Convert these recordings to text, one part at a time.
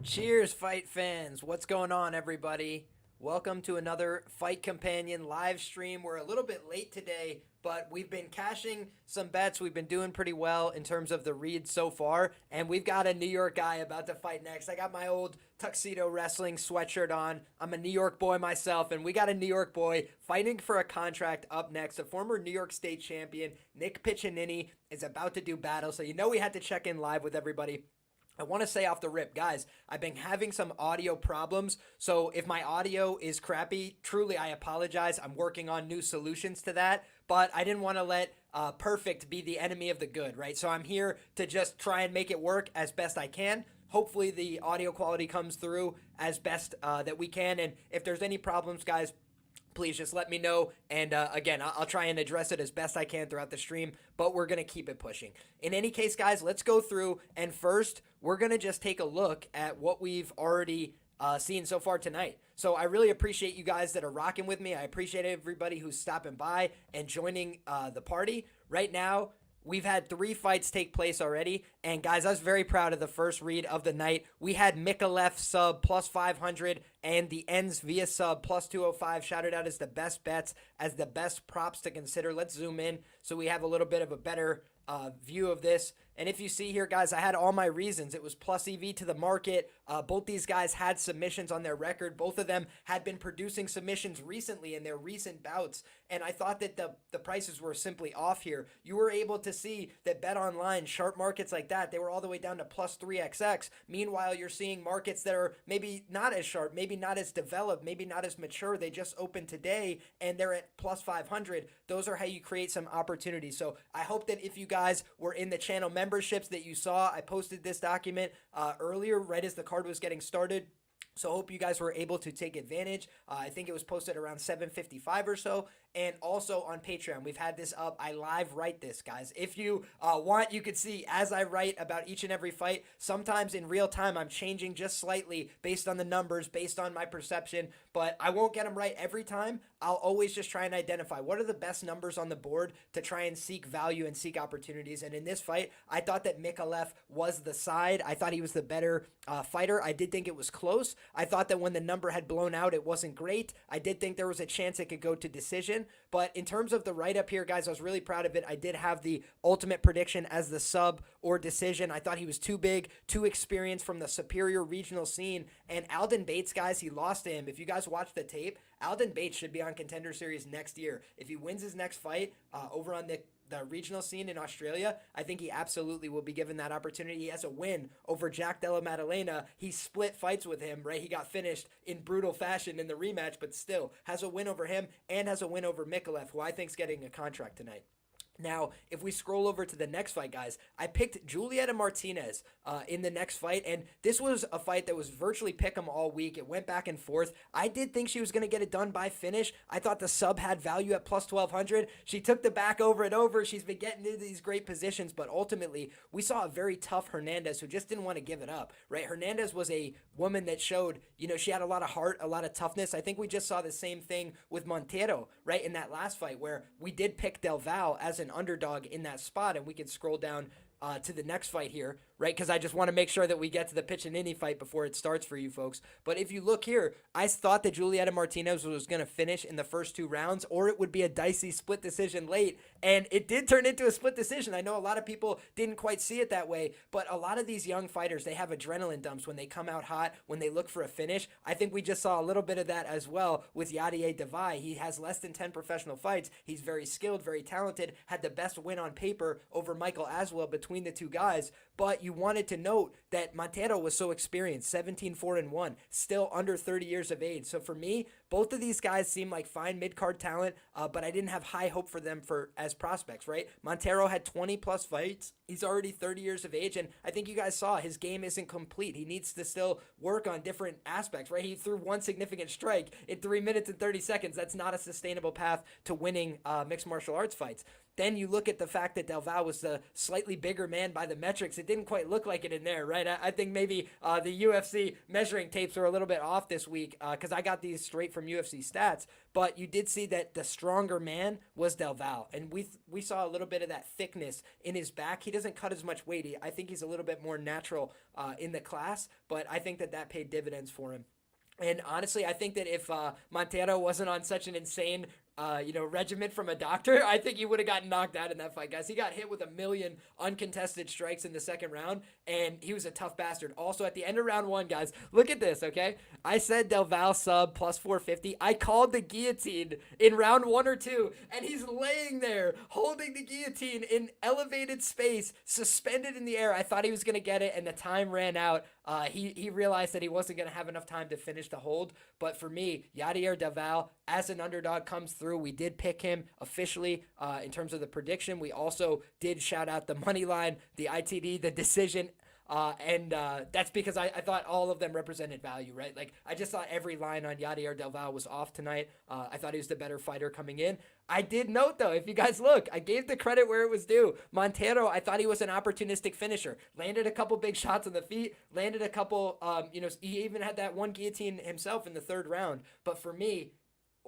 Cheers, fight fans. What's going on, everybody? Welcome to another Fight Companion live stream. We're a little bit late today, but we've been cashing some bets. We've been doing pretty well in terms of the reads so far, and we've got a New York guy about to fight next. I got my old tuxedo wrestling sweatshirt on. I'm a New York boy myself, and we got a New York boy fighting for a contract up next. A former New York State champion, Nick Piccinini, is about to do battle, so you know we had to check in live with everybody. I want to say off the rip, guys, I've been having some audio problems, so if my audio is crappy, truly I apologize. I'm working on new solutions to that, but I didn't want to let perfect be the enemy of the good, right? So I'm here to just try and make it work as best I can. Hopefully the audio quality comes through as best that we can, and if there's any problems, guys, please just let me know. And again, I'll try and address it as best I can throughout the stream, but we're going to keep it pushing. In any case, guys, let's go through. And first, we're going to just take a look at what we've already seen so far tonight. So I really appreciate you guys that are rocking with me. I appreciate everybody who's stopping by and joining the party. Right now, we've had 3 fights take place already, and guys, I was very proud of the first read of the night. We had Mikalev sub plus 500 and the ends via sub plus 205 shouted out as the best bets, as the best props to consider. Let's zoom in so we have a little bit of a better view of this. And if you see here, guys, I had all my reasons. It was plus EV to the market. Both these guys had submissions on their record. Both of them had been producing submissions recently in their recent bouts. And I thought that the prices were simply off here. You were able to see that Bet Online, sharp markets like that, they were all the way down to plus 3xx. Meanwhile, you're seeing markets that are maybe not as sharp, maybe not as developed, maybe not as mature. They just opened today and they're at plus 500. Those are how you create some opportunities. So I hope that if you guys were in the channel memberships that you saw, I posted this document earlier right as the card was getting started. So I hope you guys were able to take advantage. I think it was posted around 7:55 or so. And also on Patreon, we've had this up. I live write this, guys. If you want, you could see as I write about each and every fight. Sometimes in real time, I'm changing just slightly based on the numbers, based on my perception. But I won't get them right every time. I'll always just try and identify what are the best numbers on the board to try and seek value and seek opportunities. And in this fight, I thought that Mikalev was the side. I thought he was the better fighter. I did think it was close. I thought that when the number had blown out, it wasn't great. I did think there was a chance it could go to decision. But in terms of the write-up here, guys, I was really proud of it. I did have the ultimate prediction as the sub or decision. I thought he was too big, too experienced from the superior regional scene. And Alden Bates, guys, he lost to him. If you guys watch the tape, Alden Bates should be on Contender Series next year. If he wins his next fight over on the regional scene in Australia, I think he absolutely will be given that opportunity. He has a win over Jack Della Maddalena. He split fights with him, right? He got finished in brutal fashion in the rematch, but still has a win over him and has a win over Mikalev, who I think is getting a contract tonight. Now, if we scroll over to the next fight, guys, I picked Julieta Martinez in the next fight, and this was a fight that was virtually pick'em all week. It went back and forth. I did think she was going to get it done by finish. I thought the sub had value at plus 1,200. She took the back over and over. She's been getting into these great positions, but ultimately, we saw a very tough Hernandez who just didn't want to give it up, right? Hernandez was a woman that showed, you know, she had a lot of heart, a lot of toughness. I think we just saw the same thing with Montero, right, in that last fight where we did pick Del Val as an underdog in that spot, and we can scroll down to the next fight here, right? Because I just want to make sure that we get to the Piccinini fight before it starts for you folks. But if you look here, I thought that Julieta Martinez was going to finish in the first 2 rounds, or it would be a dicey split decision late. And it did turn into a split decision. I know a lot of people didn't quite see it that way, but a lot of these young fighters, they have adrenaline dumps when they come out hot, when they look for a finish. I think we just saw a little bit of that as well with Yadier Devay. He has less than 10 professional fights. He's very skilled, very talented, had the best win on paper over Michael Aswell between the 2 guys. But you wanted to note that Montero was so experienced, 17-4-1, still under 30 years of age. So for me, both of these guys seem like fine mid-card talent, but I didn't have high hope for them as prospects, right? Montero had 20-plus fights. He's already 30 years of age, and I think you guys saw his game isn't complete. He needs to still work on different aspects, right? He threw 1 significant strike in 3 minutes and 30 seconds. That's not a sustainable path to winning mixed martial arts fights. Then you look at the fact that Del Val was the slightly bigger man by the metrics. It it didn't quite look like it in there, right? I think maybe the UFC measuring tapes are a little bit off this week because I got these straight from UFC stats. But you did see that the stronger man was Del Val, and we saw a little bit of that thickness in his back. He doesn't cut as much weight. I think he's a little bit more natural in the class, but I think that paid dividends for him. And honestly, I think that if Montero wasn't on such an insane, regimen from a doctor, I think he would have gotten knocked out in that fight, guys. He got hit with a million uncontested strikes in the second round, and he was a tough bastard. Also, at the end of round one, guys, look at this, okay? I said Del Val sub plus 450. I called the guillotine in round 1 or 2, and he's laying there holding the guillotine in elevated space, suspended in the air. I thought he was going to get it, and the time ran out. He realized that he wasn't going to have enough time to finish the hold. But for me, Yadier Del Val, as an underdog, comes through. We did pick him officially in terms of the prediction. We also did shout out the money line, the ITD, the decision. And that's because I thought all of them represented value, right? Like, I just thought every line on Yadier Del Val was off tonight. I thought he was the better fighter coming in. I did note, though, if you guys look, I gave the credit where it was due. Montero, I thought he was an opportunistic finisher. Landed a couple big shots on the feet, landed a couple, he even had that one guillotine himself in the third round. But for me,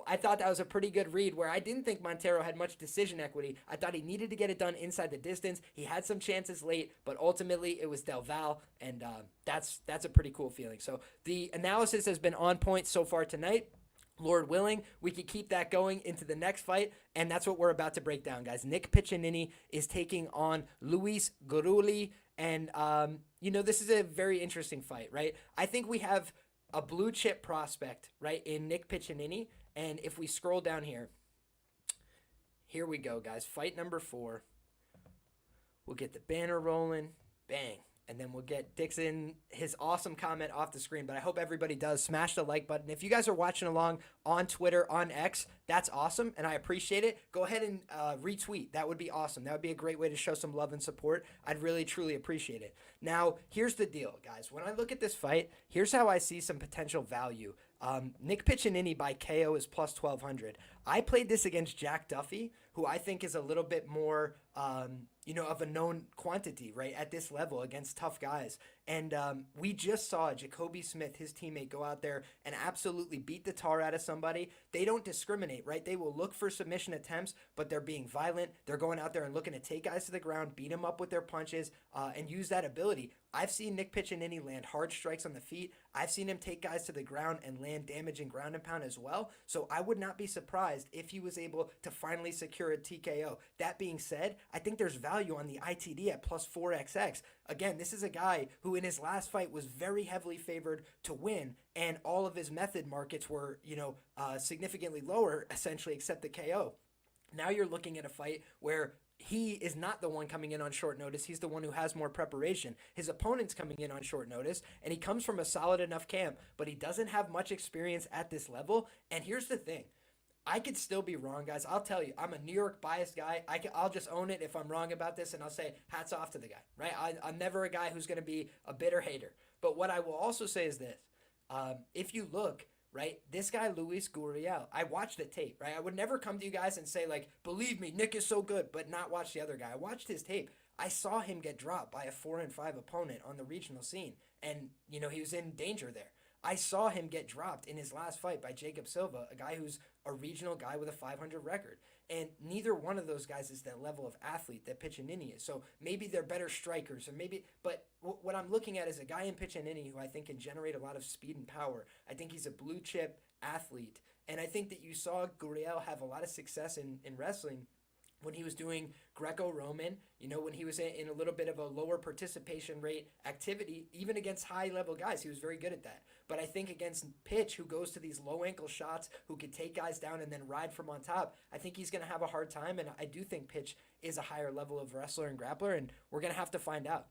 I thought that was a pretty good read where I didn't think Montero had much decision equity. I thought he needed to get it done inside the distance. He had some chances late, but ultimately it was Del Val, and that's a pretty cool feeling. So the analysis has been on point so far tonight. Lord willing, we could keep that going into the next fight, and that's what we're about to break down, guys. Nick Piccinini is taking on Luis Guruli, and, this is a very interesting fight, right? I think we have a blue chip prospect, right, in Nick Piccinini, and if we scroll down here we go, guys. Fight number 4. We'll get the banner rolling. Bang. And then we'll get Dixon, his awesome comment off the screen. But I hope everybody does. Smash the like button. If you guys are watching along on Twitter, on X, that's awesome, and I appreciate it. Go ahead and retweet. That would be awesome. That would be a great way to show some love and support. I'd really, truly appreciate it. Now, here's the deal, guys. When I look at this fight, here's how I see some potential value. Nick Piccinini by KO is plus 1,200. I played this against Jack Duffy, who I think is a little bit more, of a known quantity, right, at this level against tough guys. And we just saw Jacoby Smith, his teammate, go out there and absolutely beat the tar out of somebody. They don't discriminate, right? They will look for submission attempts, but they're being violent. They're going out there and looking to take guys to the ground, beat them up with their punches, and use that ability. I've seen Nick Piccinini land hard strikes on the feet. I've seen him take guys to the ground and land damaging ground and pound as well. So I would not be surprised if he was able to finally secure a TKO. That being said, I think there's value on the ITD at plus 4XX. Again, this is a guy who in his last fight was very heavily favored to win, and all of his method markets were, significantly lower, essentially, except the KO. Now you're looking at a fight where he is not the one coming in on short notice. He's the one who has more preparation. His opponent's coming in on short notice, and he comes from a solid enough camp, but he doesn't have much experience at this level. And here's the thing. I could still be wrong, guys. I'll tell you, I'm a New York biased guy. I'll just own it if I'm wrong about this, and I'll say hats off to the guy, right? I'm never a guy who's going to be a bitter hater. But what I will also say is this. If you look, right, this guy, Luis Gurriel, I watched the tape, right? I would never come to you guys and say, like, believe me, Nick is so good, but not watch the other guy. I watched his tape. I saw him get dropped by a 4-5 opponent on the regional scene, and, he was in danger there. I saw him get dropped in his last fight by Jacob Silva, a guy who's a regional guy with a 500 record. And neither one of those guys is that level of athlete that Piccinini is. So maybe they're better strikers, but what I'm looking at is a guy in Piccinini who I think can generate a lot of speed and power. I think he's a blue chip athlete. And I think that you saw Gurriel have a lot of success in wrestling when he was doing Greco-Roman, when he was in a little bit of a lower participation rate activity, even against high-level guys. He was very good at that. But I think against Pitch, who goes to these low-ankle shots, who could take guys down and then ride from on top, I think he's going to have a hard time, and I do think Pitch is a higher level of wrestler and grappler, and we're going to have to find out.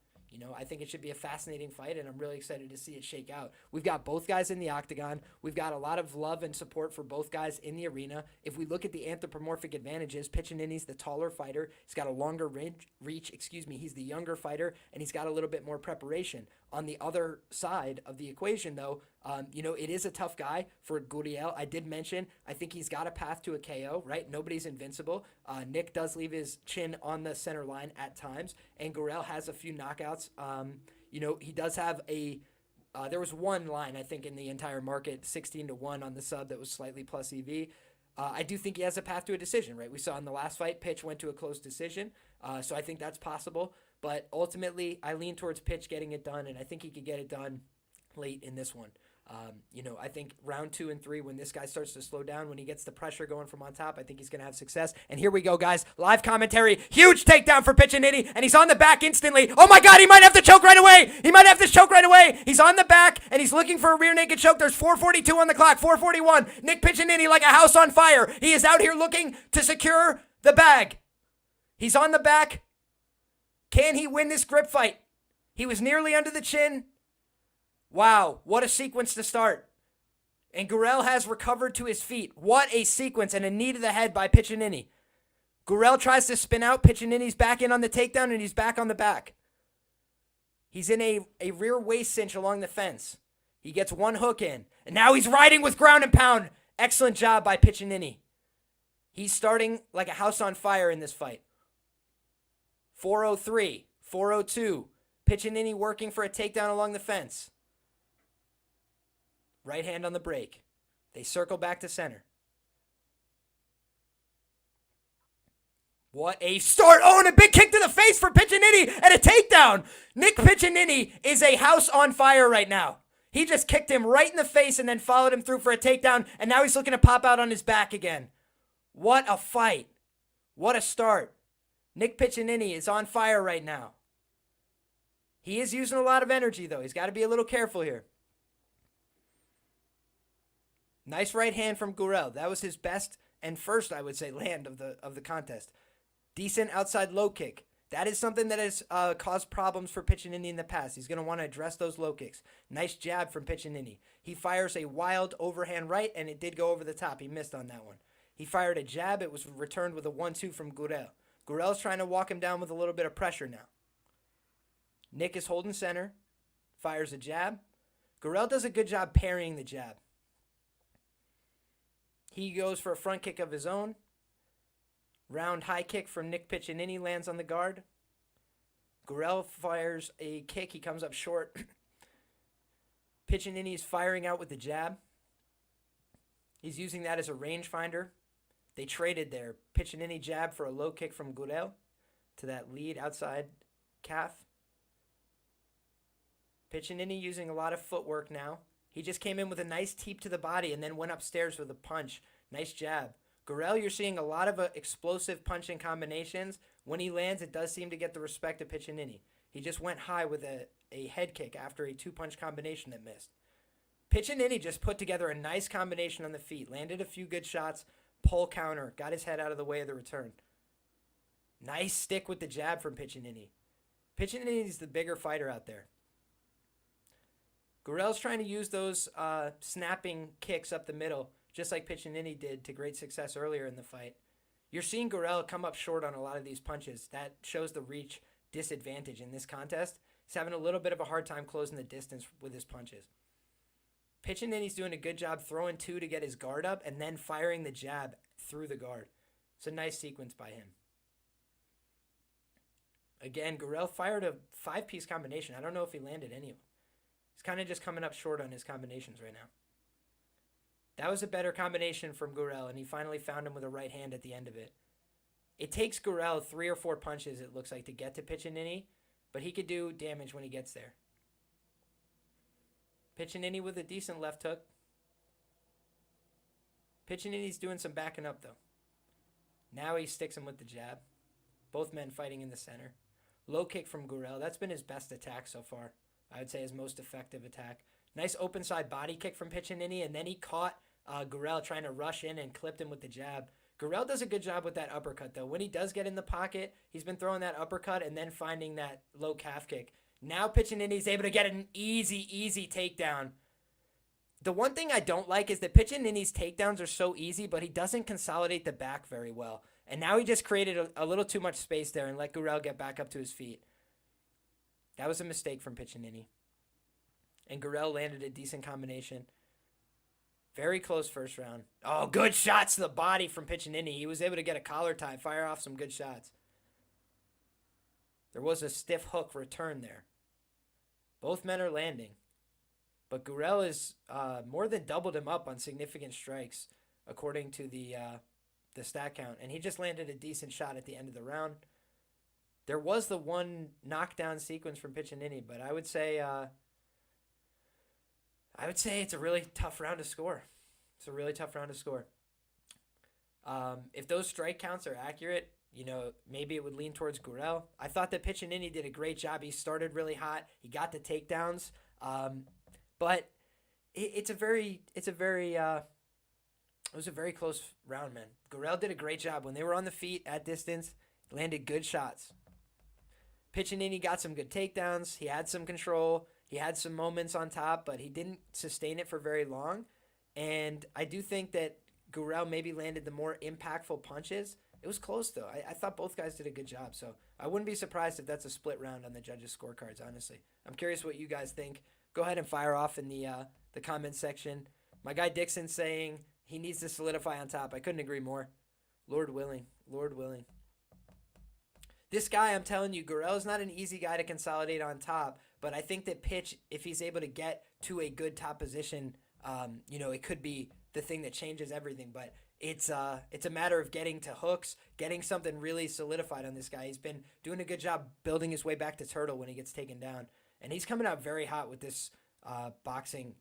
I think it should be a fascinating fight, and I'm really excited to see it shake out. We've got both guys in the octagon. We've got a lot of love and support for both guys in the arena. If we look at the anthropomorphic advantages, Piccinini's the taller fighter. He's got a longer reach. He's the younger fighter, and he's got a little bit more preparation. On the other side of the equation, though, it is a tough guy for Gurriel. I did mention, I think he's got a path to a KO, right? Nobody's invincible. Nick does leave his chin on the center line at times, and Gurriel has a few knockouts. He does have there was one line, I think, in the entire market, 16-1 on the sub that was slightly plus EV. I do think he has a path to a decision, right? We saw in the last fight, Pitch went to a close decision, so I think that's possible. But ultimately, I lean towards Pitch getting it done, and I think he could get it done late in this one. I think round 2 and 3, when this guy starts to slow down, when he gets the pressure going from on top, I think he's going to have success. And here we go, guys. Live commentary. Huge takedown for Piccinini, and he's on the back instantly. Oh, my God, he might have to choke right away. He's on the back, and he's looking for a rear naked choke. There's 4:42 on the clock, 4:41. Nick Piccinini like a house on fire. He is out here looking to secure the bag. He's on the back. Can he win this grip fight? He was nearly under the chin. Wow, what a sequence to start. And Gurriel has recovered to his feet. What a sequence, and a knee to the head by Piccinini. Gurriel tries to spin out. Piccinini's back in on the takedown, and he's back on the back. He's in a rear waist cinch along the fence. He gets one hook in, and now he's riding with ground and pound. Excellent job by Piccinini. He's starting like a house on fire in this fight. 4:03, 4:02. Piccinini working for a takedown along the fence. Right hand on the brake. They circle back to center. What a start. Oh, and a big kick to the face for Piccinini and a takedown. Nick Piccinini is a house on fire right now. He just kicked him right in the face and then followed him through for a takedown, and now he's looking to pop out on his back again. What a fight. What a start. Nick Piccinini is on fire right now. He is using a lot of energy, though. He's got to be a little careful here. Nice right hand from Gurriel. That was his best and first, I would say, land of the contest. Decent outside low kick. That is something that has caused problems for Piccinini in the past. He's going to want to address those low kicks. Nice jab from Piccinini. He fires a wild overhand right, and it did go over the top. He missed on that one. He fired a jab. It was returned with a 1-2 from Gurriel. Gurriel's trying to walk him down with a little bit of pressure now. Nick is holding center. Fires a jab. Gurriel does a good job parrying the jab. He goes for a front kick of his own. Round high kick from Nick Piccinini lands on the guard. Gurriel fires a kick. He comes up short. Piccinini is firing out with the jab. He's using that as a rangefinder. They traded their Piccinini jab for a low kick from Gurriel to that lead outside calf. Piccinini using a lot of footwork now. He just came in with a nice teep to the body and then went upstairs with a punch. Nice jab. Gurriel, you're seeing a lot of explosive punching combinations. When he lands, it does seem to get the respect of Piccinini. He just went high with a head kick after a two-punch combination that missed. Piccinini just put together a nice combination on the feet. Landed a few good shots. Pull counter. Got his head out of the way of the return. Nice stick with the jab from Piccinini. Piccinini's the bigger fighter out there. Gurriel's trying to use those snapping kicks up the middle, just like Piccinini did to great success earlier in the fight. You're seeing Gurriel come up short on a lot of these punches. That shows the reach disadvantage in this contest. He's having a little bit of a hard time closing the distance with his punches. Piccinini's doing a good job throwing two to get his guard up and then firing the jab through the guard. It's a nice sequence by him. Again, Gurriel fired a 5-piece combination. I don't know if he landed any of them. He's kind of just coming up short on his combinations right now. That was a better combination from Gurriel, and he finally found him with a right hand at the end of it. It takes Gurriel 3 or 4 punches, it looks like, to get to Piccinini, but he could do damage when he gets there. Piccinini with a decent left hook. Piccinini's doing some backing up, though. Now he sticks him with the jab. Both men fighting in the center. Low kick from Gurriel. That's been his best attack so far. I would say his most effective attack. Nice open side body kick from Piccinini, and then he caught Gurriel trying to rush in and clipped him with the jab. Gurriel does a good job with that uppercut, though. When he does get in the pocket, he's been throwing that uppercut and then finding that low calf kick. Now Piccinini's able to get an easy takedown. The one thing I don't like is that Piccinini's takedowns are so easy, but he doesn't consolidate the back very well. And now he just created a little too much space there and let Gurriel get back up to his feet. That was a mistake from Piccinini. and Gurel landed a decent combination. Very close first round. Oh, good shots to the body from Piccinini. He was able to get a collar tie, fire off some good shots. There was a stiff hook return there. Both men are landing. But Gurel is more than doubled him up on significant strikes, according to the stat count. And he just landed a decent shot at the end of the round. There was the one knockdown sequence from Piccinini, but I would say it's a really tough round to score. It's a really tough round to score. If those strike counts are accurate, maybe it would lean towards Gurel. I thought that Piccinini did a great job. He started really hot. He got the takedowns. But it was a very close round, man. Gurel did a great job. When they were on the feet at distance, landed good shots. Piccinini got some good takedowns. He had some control. He had some moments on top, but he didn't sustain it for very long. And I do think that Gurel maybe landed the more impactful punches. It was close, though. I thought both guys did a good job. So I wouldn't be surprised if that's a split round on the judges' scorecards, honestly. I'm curious what you guys think. Go ahead and fire off in the comments section. My guy Dixon saying he needs to solidify on top. I couldn't agree more. Lord willing. Lord willing. This guy, I'm telling you, Gurel is not an easy guy to consolidate on top, but I think that Pitch, if he's able to get to a good top position, it could be the thing that changes everything. But it's a matter of getting to hooks, getting something really solidified on this guy. He's been doing a good job building his way back to turtle when he gets taken down. And he's coming out very hot with this boxing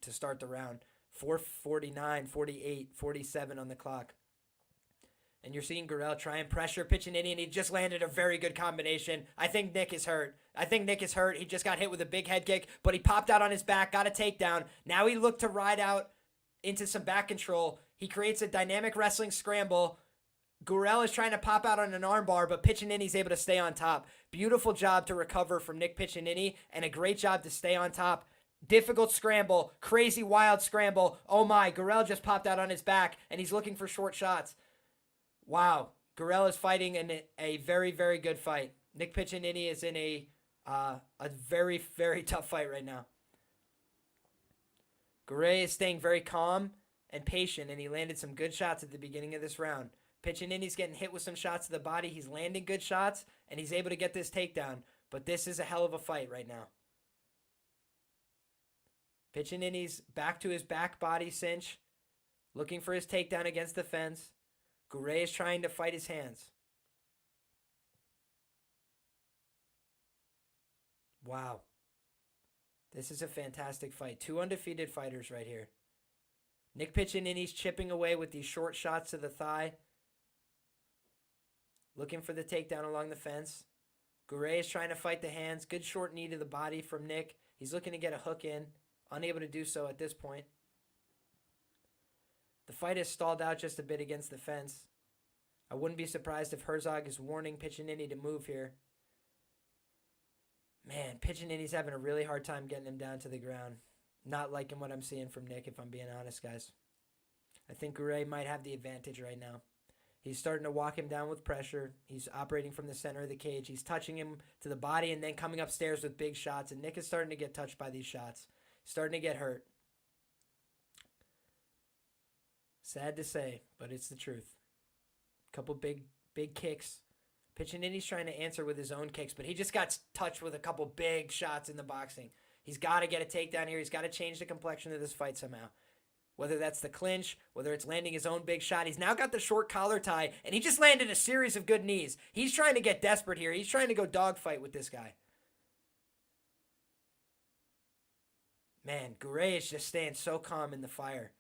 to start the round. 4:49, 48, 47 on the clock. And you're seeing Gurel try and pressure Piccinini, and he just landed a very good combination. I think Nick is hurt. He just got hit with a big head kick, but he popped out on his back, got a takedown. Now he looked to ride out into some back control. He creates a dynamic wrestling scramble. Gurel is trying to pop out on an armbar, but Piccinini's able to stay on top. Beautiful job to recover from Nick Piccinini, and a great job to stay on top. Difficult scramble, crazy wild scramble. Oh my, Gurel just popped out on his back, and he's looking for short shots. Wow, Gurel is fighting in a very, very good fight. Nick Piccinini is in a very, very tough fight right now. Gurel is staying very calm and patient, and he landed some good shots at the beginning of this round. Piccinini's getting hit with some shots to the body. He's landing good shots, and he's able to get this takedown. But this is a hell of a fight right now. Piccinini's back to his back body cinch, looking for his takedown against the fence. Gurel is trying to fight his hands. Wow. This is a fantastic fight. Two undefeated fighters right here. Nick Piccinini's chipping away with these short shots to the thigh. Looking for the takedown along the fence. Gurel is trying to fight the hands. Good short knee to the body from Nick. He's looking to get a hook in. Unable to do so at this point. The fight has stalled out just a bit against the fence. I wouldn't be surprised if Herzog is warning Piccinini to move here. Man, Piccinini's having a really hard time getting him down to the ground. Not liking what I'm seeing from Nick, if I'm being honest, guys. I think Gurel might have the advantage right now. He's starting to walk him down with pressure. He's operating from the center of the cage. He's touching him to the body and then coming upstairs with big shots. And Nick is starting to get touched by these shots. Starting to get hurt. Sad to say, but it's the truth. Couple big kicks. Piccinini's trying to answer with his own kicks, but he just got touched with a couple big shots in the boxing. He's got to get a takedown here. He's got to change the complexion of this fight somehow. Whether that's the clinch, whether it's landing his own big shot. He's now got the short collar tie, and he just landed a series of good knees. He's trying to get desperate here. He's trying to go dogfight with this guy. Man, Gurel is just staying so calm in the fire.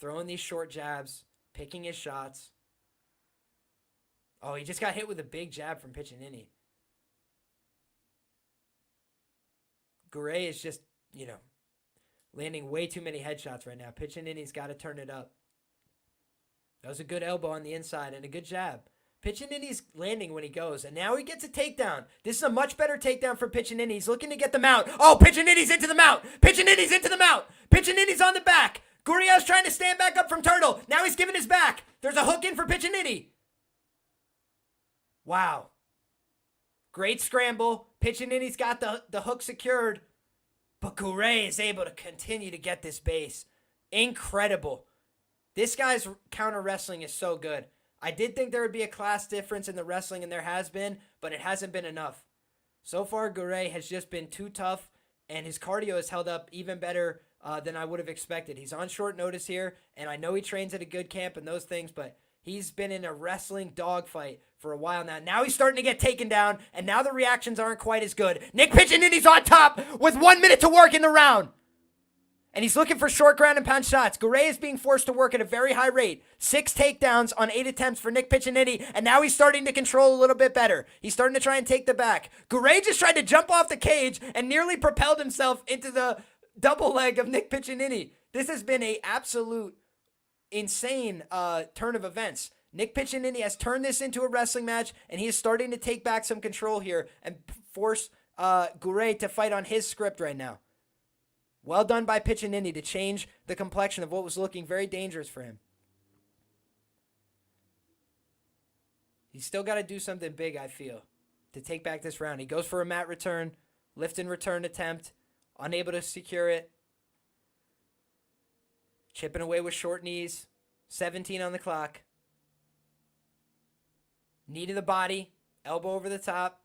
Throwing these short jabs, picking his shots. Oh, he just got hit with a big jab from Piccinini. Gurel is just, landing way too many headshots right now. Piccinini's got to turn it up. That was a good elbow on the inside and a good jab. Piccinini's landing when he goes, and now he gets a takedown. This is a much better takedown for Piccinini. He's looking to get the mount. Oh, Piccinini's into the mount. Piccinini's into the mount. Piccinini's on the back. Gurriel's trying to stand back up from Turtle. Now he's giving his back. There's a hook in for Piccinini. Wow. Great scramble. Piccinini's got the hook secured. But Gouret is able to continue to get this base. Incredible. This guy's counter wrestling is so good. I did think there would be a class difference in the wrestling, and there has been, but it hasn't been enough. So far, Gouret has just been too tough, and his cardio has held up even better than I would have expected. He's on short notice here, and I know he trains at a good camp and those things, but he's been in a wrestling dogfight for a while now. Now he's starting to get taken down, and now the reactions aren't quite as good. Nick Piccininni's on top with 1 minute to work in the round. And he's looking for short ground and pound shots. Gouret is being forced to work at a very high rate. 6 takedowns on 8 attempts for Nick Piccininni, and now he's starting to control a little bit better. He's starting to try and take the back. Gouret just tried to jump off the cage and nearly propelled himself into the double leg of Nick Piccininni. This has been an absolute insane turn of events. Nick Piccininni has turned this into a wrestling match, and he is starting to take back some control here and force Gouret to fight on his script right now. Well done by Piccininni to change the complexion of what was looking very dangerous for him. He's still got to do something big, I feel, to take back this round. He goes for a mat return, lift and return attempt, unable to secure it. Chipping away with short knees, 17 on the clock. Knee to the body, elbow over the top.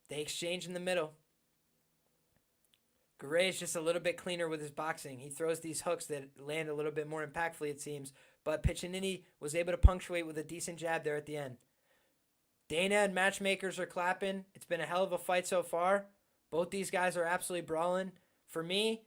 They exchange in the middle. Gouret is just a little bit cleaner with his boxing. He throws these hooks that land a little bit more impactfully, it seems. But Piccininni was able to punctuate with a decent jab there at the end. Dana and matchmakers are clapping. It's been a hell of a fight so far. Both these guys are absolutely brawling. For me,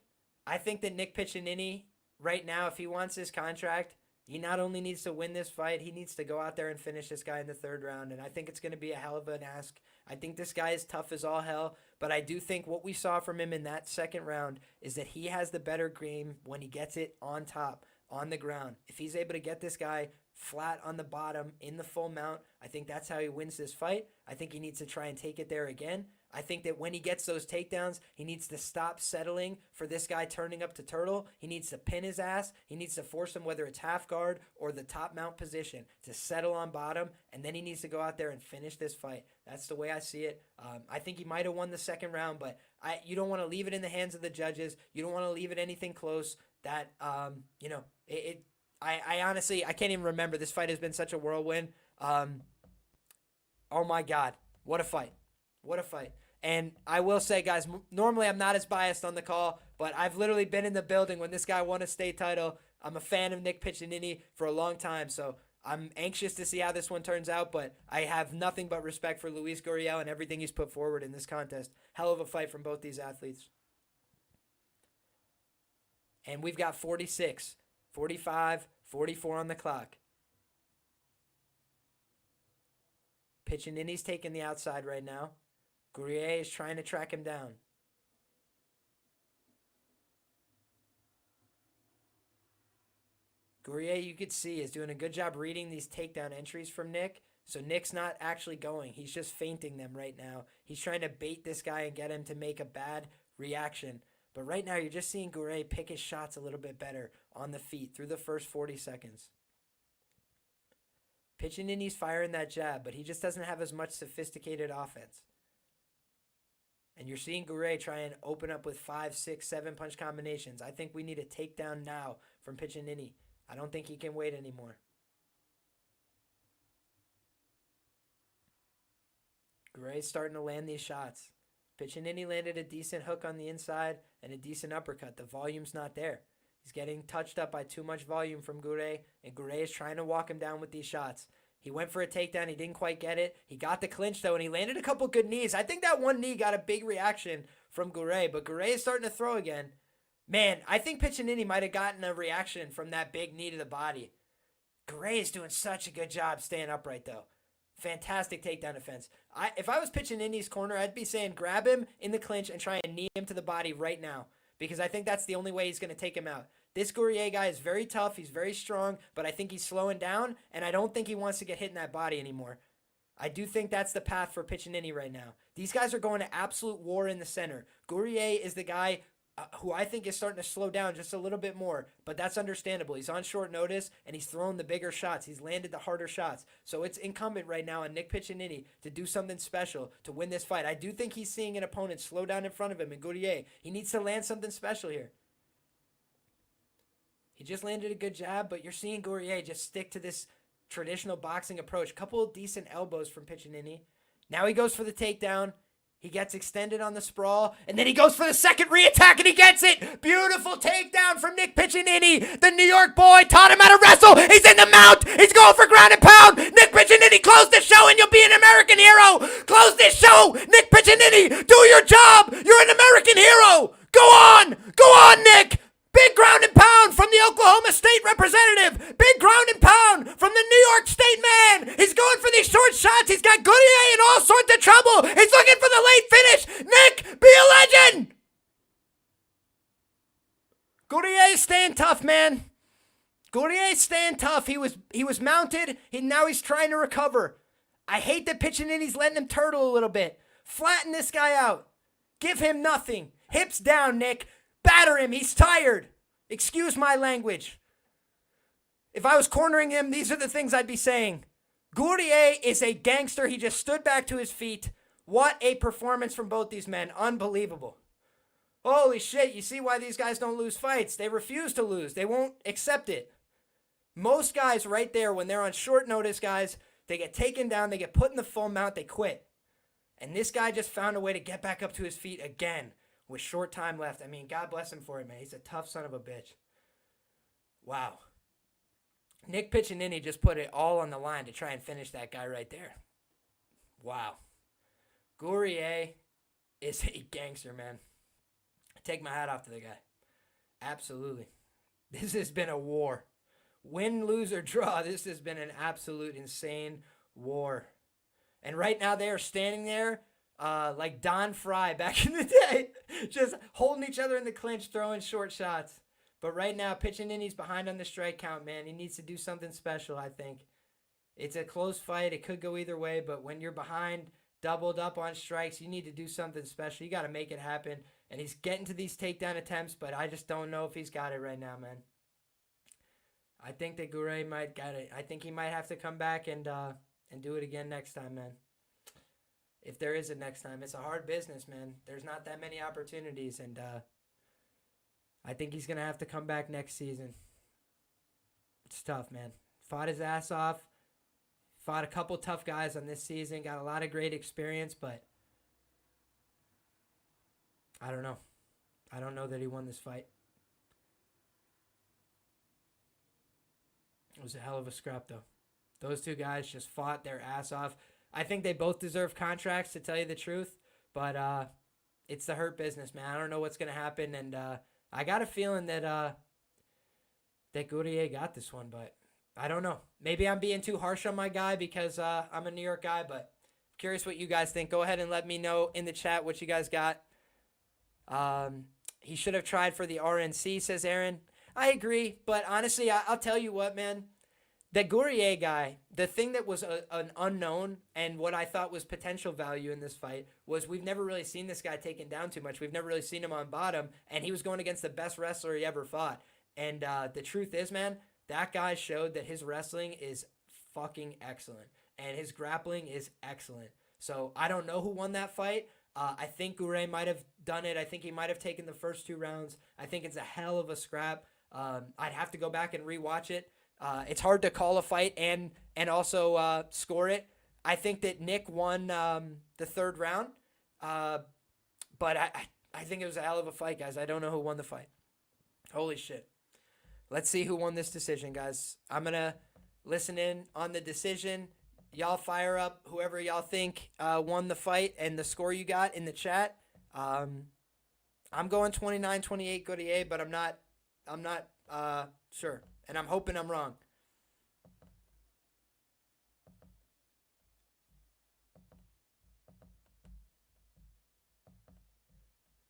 I think that Nick Piccininni, right now, if he wants his contract, he not only needs to win this fight, he needs to go out there and finish this guy in the 3rd round. And I think it's going to be a hell of an ask. I think this guy is tough as all hell. But I do think what we saw from him in that 2nd round is that he has the better game when he gets it on top, on the ground. If he's able to get this guy flat on the bottom in the full mount, I think that's how he wins this fight. I think he needs to try and take it there again. I think that when he gets those takedowns, he needs to stop settling for this guy turning up to turtle. He needs to pin his ass. He needs to force him, whether it's half guard or the top mount position, to settle on bottom, and then he needs to go out there and finish this fight. That's the way I see it. I think he might have won the 2nd round, but you don't want to leave it in the hands of the judges. You don't want to leave it anything close. That I honestly, I can't even remember. This fight has been such a whirlwind. Oh my God, what a fight! What a fight! And I will say, guys, normally I'm not as biased on the call, but I've literally been in the building when this guy won a state title. I'm a fan of Nick Piccininni for a long time, so I'm anxious to see how this one turns out, but I have nothing but respect for Luis Gurriel and everything he's put forward in this contest. Hell of a fight from both these athletes. And we've got 46, 45, 44 on the clock. Piccininni's taking the outside right now. Gouret is trying to track him down. Gouret, you could see, is doing a good job reading these takedown entries from Nick. So Nick's not actually going. He's just feinting them right now. He's trying to bait this guy and get him to make a bad reaction. But right now, you're just seeing Gouret pick his shots a little bit better on the feet through the first 40 seconds. Piccininni's firing that jab, but he just doesn't have as much sophisticated offense. And you're seeing Gouret try and open up with 5, 6, 7 punch combinations. I think we need a takedown now from Piccininni. I don't think he can wait anymore. Gouret's starting to land these shots. Piccininni landed a decent hook on the inside and a decent uppercut. The volume's not there. He's getting touched up by too much volume from Gouret, and Gouret is trying to walk him down with these shots. He went for a takedown. He didn't quite get it. He got the clinch, though, and he landed a couple good knees. I think that one knee got a big reaction from Gouret, but Gouret is starting to throw again. Man, I think Piccininni might have gotten a reaction from that big knee to the body. Gouret is doing such a good job staying upright, though. Fantastic takedown defense. If I was Piccininni's corner, I'd be saying grab him in the clinch and try and knee him to the body right now, because I think that's the only way he's going to take him out. This Gouret guy is very tough. He's very strong, but I think he's slowing down, and I don't think he wants to get hit in that body anymore. I do think that's the path for Piccininni right now. These guys are going to absolute war in the center. Gouret is the guy who I think is starting to slow down just a little bit more, but that's understandable. He's on short notice, and he's throwing the bigger shots. He's landed the harder shots. So it's incumbent right now on Nick Piccinini to do something special to win this fight. I do think he's seeing an opponent slow down in front of him in Gurrier. He needs to land something special here. He just landed a good jab, but you're seeing Gurrier just stick to this traditional boxing approach. Couple of decent elbows from Piccinini. Now he goes for the takedown. He gets extended on the sprawl, and then he goes for the second re-attack, and he gets it. Beautiful takedown from Nick Piccinini. The New York boy taught him how to wrestle. He's in the mount. He's going for ground and pound. Nick Piccinini, close the show, and you'll be an American hero. Close this show. Nick Piccinini, do your job. You're an American hero. Go on. Go on, Nick. Big ground and pound from the Oklahoma State representative. Big ground and pound from the New York State man. He's going for these short shots. He's got Gurrier in all sorts of trouble. He's looking for the late finish. Nick, be a legend. Gurrier is staying tough, man. Gurrier is staying tough. He was mounted. Now he's trying to recover. I hate that Piccinini's letting him turtle a little bit. Flatten this guy out. Give him nothing. Hips down, Nick. Batter him. He's tired. Excuse my language. If I was cornering him, these are the things I'd be saying. Gurrier is a gangster. He just stood back to his feet. What a performance from both these men. Unbelievable. Holy shit. You see why these guys don't lose fights. They refuse to lose. They won't accept it. Most guys right there, when they're on short notice, guys, they get taken down. They get put in the full mount. They quit. And this guy just found a way to get back up to his feet again. With short time left. I mean, God bless him for it, man. He's a tough son of a bitch. Wow. Nick Piccinini just put it all on the line to try and finish that guy right there. Wow. Gurrier is a gangster, man. I take my hat off to the guy. Absolutely. This has been a war. Win, lose, or draw, this has been an absolute insane war. And right now they are standing there like Don Fry back in the day, just holding each other in the clinch, throwing short shots. But right now, Piccinini's behind on the strike count, man. He needs to do something special, I think. It's a close fight. It could go either way, but when you're behind, doubled up on strikes, you need to do something special. You got to make it happen. And he's getting to these takedown attempts, but I just don't know if he's got it right now, man. I think that Gurrier might got it. I think he might have to come back and do it again next time, man. If there is a next time. It's a hard business, man. There's not that many opportunities, and I think he's going to have to come back next season. It's tough, man. Fought his ass off. Fought a couple tough guys on this season. Got a lot of great experience, but I don't know. I don't know that he won this fight. It was a hell of a scrap, though. Those two guys just fought their ass off. I think they both deserve contracts, to tell you the truth. But it's the hurt business, man. I don't know what's going to happen. And I got a feeling that that Gurrier got this one. But I don't know. Maybe I'm being too harsh on my guy because I'm a New York guy. But I'm curious what you guys think. Go ahead and let me know in the chat what you guys got. He should have tried for the RNC, says Aaron. I agree. But honestly, I'll tell you what, man. The Gurrier guy, the thing that was an unknown and what I thought was potential value in this fight was we've never really seen this guy taken down too much. We've never really seen him on bottom, and he was going against the best wrestler he ever fought. And the truth is, man, that guy showed that his wrestling is fucking excellent, and his grappling is excellent. So I don't know who won that fight. I think Gurrier might have done it. I think he might have taken the first 2 rounds. I think it's a hell of a scrap. I'd have to go back and rewatch it. It's hard to call a fight and also score it. I think that Nick won the 3rd round, but I think it was a hell of a fight, guys. I don't know who won the fight. Holy shit. Let's see who won this decision, guys. I'm going to listen in on the decision. Y'all fire up whoever y'all think won the fight and the score you got in the chat. I'm going 29-28 Gurrier, but I'm not sure. And I'm hoping I'm wrong.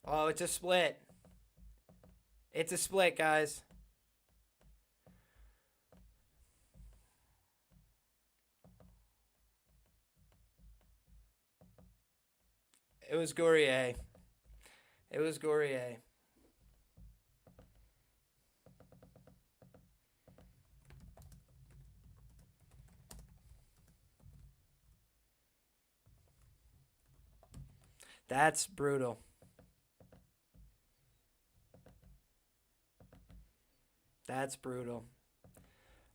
Oh, it's a split. It's a split, guys. It was Gurrier. It was Gurrier. That's brutal. That's brutal.